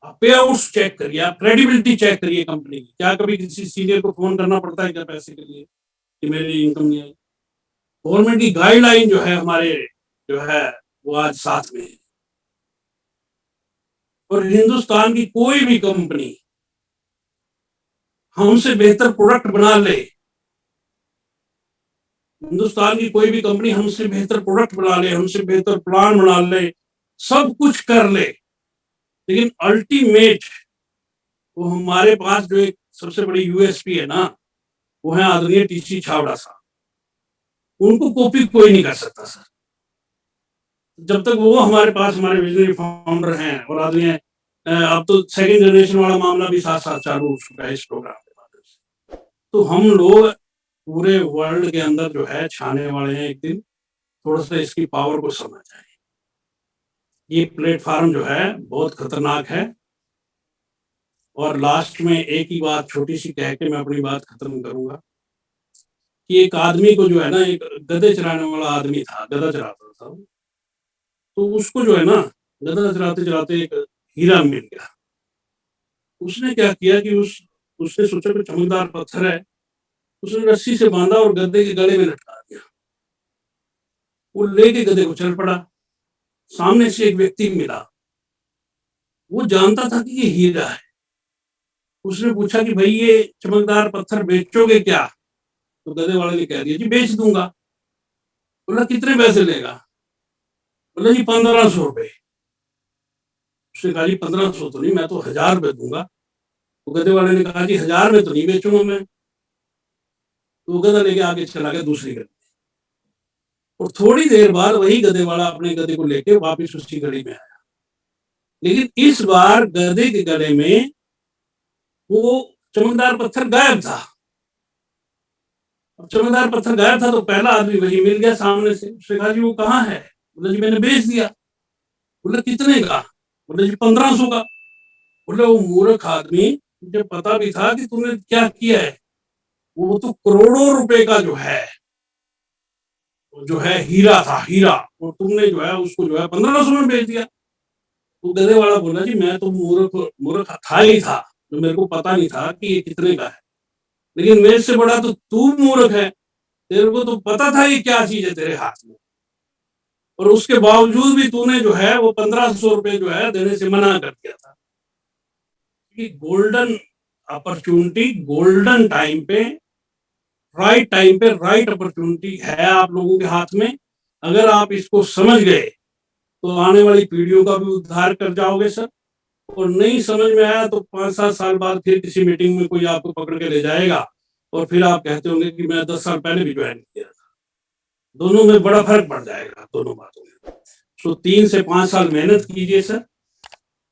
आप पे आउट्स चेक करिए, आप क्रेडिबिलिटी चेक करिए कंपनी की। क्या कभी किसी सीनियर को फोन करना पड़ता है क्या पैसे के लिए कि मेरी इनकम नहीं आई? गवर्नमेंट की गाइडलाइन जो है हमारे जो है वो आज साथ में है। और हिंदुस्तान की कोई भी कंपनी हमसे बेहतर प्रोडक्ट बना ले, हिंदुस्तान की कोई भी कंपनी हमसे बेहतर प्रोडक्ट बना ले, हमसे बेहतर प्लान बना ले, सब कुछ कर ले, लेकिन अल्टीमेट वो हमारे पास जो एक सबसे बड़ी USP है ना, वो है आदरणीय TC छाबड़ा साहब। उनको कॉपी कोई नहीं कर सकता सर। जब तक वो हमारे पास हमारे विजनरी फाउंडर हैं, और आदरणीय अब तो सेकंड जनरेशन वाला मामला भी साथ साथ चालू हो चुका है इस प्रोग्राम के माध्यम से। तो हम लोग पूरे वर्ल्ड के अंदर जो है छाने वाले हैं एक दिन। थोड़ा सा इसकी पावर को समझ जाए। ये प्लेटफॉर्म जो है बहुत खतरनाक है। और लास्ट में एक ही बात छोटी सी कह के मैं अपनी बात खत्म करूंगा कि एक आदमी को जो है ना, एक गधे चराने वाला आदमी था, गधा चराता था, तो उसको जो है ना गधा चराते चराते एक हीरा मिल गया। उसने क्या किया कि उसने सोचा कि चमकदार पत्थर है, उसने रस्सी से बांधा और गधे के गले में लटका दिया। वो लेके गधे को चल पड़ा। सामने से एक व्यक्ति मिला, वो जानता था कि ये हीरा है, उसने पूछा कि भाई ये चमकदार पत्थर बेचोगे क्या? तो गधे वाले ने कह दिया जी बेच दूंगा। बोला कितने पैसे लेगा? बोला जी 1500 रुपए। उसने कहा जी 1500 तो नहीं, मैं तो 1000 रुपए दूंगा। तो गधे वाले ने कहा जी 1000 में तो नहीं बेचूंगा मैं। तो वो गधा लेके आगे चला गया दूसरी गली। और थोड़ी देर बाद वही गधे वाला अपने गधे को लेके वापिस उसी गली में आया, लेकिन इस बार गधे के गले में वो चमकदार पत्थर गायब था। अब चमकदार पत्थर गायब था तो पहला आदमी वही मिल गया सामने से। उसने कहा जी वो कहाँ है? बोला जी मैंने बेच दिया। बोला कितने का? बोला जी 1500 का। बोले वो मूर्ख आदमी, मुझे पता भी था कि तुमने क्या किया है। वो तो करोड़ों रुपए का जो है हीरा था, हीरा, और तुमने जो है उसको जो है 1500 में बेच दिया। तो गधे वाला बोला जी मैं तो मूर्ख मूर्ख था ही था, तो मेरे को पता नहीं था कि ये कितने का है, लेकिन मेरे से बड़ा तो तू मूर्ख है, तेरे को तो पता था ये क्या चीज है तेरे हाथ में, और उसके बावजूद भी तूने जो है वो 1500 रुपए जो है देने से मना कर दिया था। कि गोल्डन अपॉर्चुनिटी, गोल्डन टाइम पे राइट अपॉर्चुनिटी है आप लोगों के हाथ में। अगर आप इसको समझ गए तो आने वाली पीढ़ियों का भी उद्धार कर जाओगे सर। और नहीं समझ में आया तो 5-7 साल बाद फिर किसी मीटिंग में कोई आपको पकड़ के ले जाएगा और फिर आप कहते होंगे कि मैं 10 साल पहले भी ज्वाइन किया था। दोनों में बड़ा फर्क पड़ जाएगा दोनों बातों में। तो 3 से 5 साल मेहनत कीजिए सर,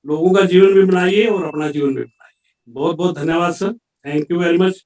लोगों का जीवन भी बनाइए और अपना जीवन भी बनाइए। बहुत बहुत धन्यवाद sir, thank you very much.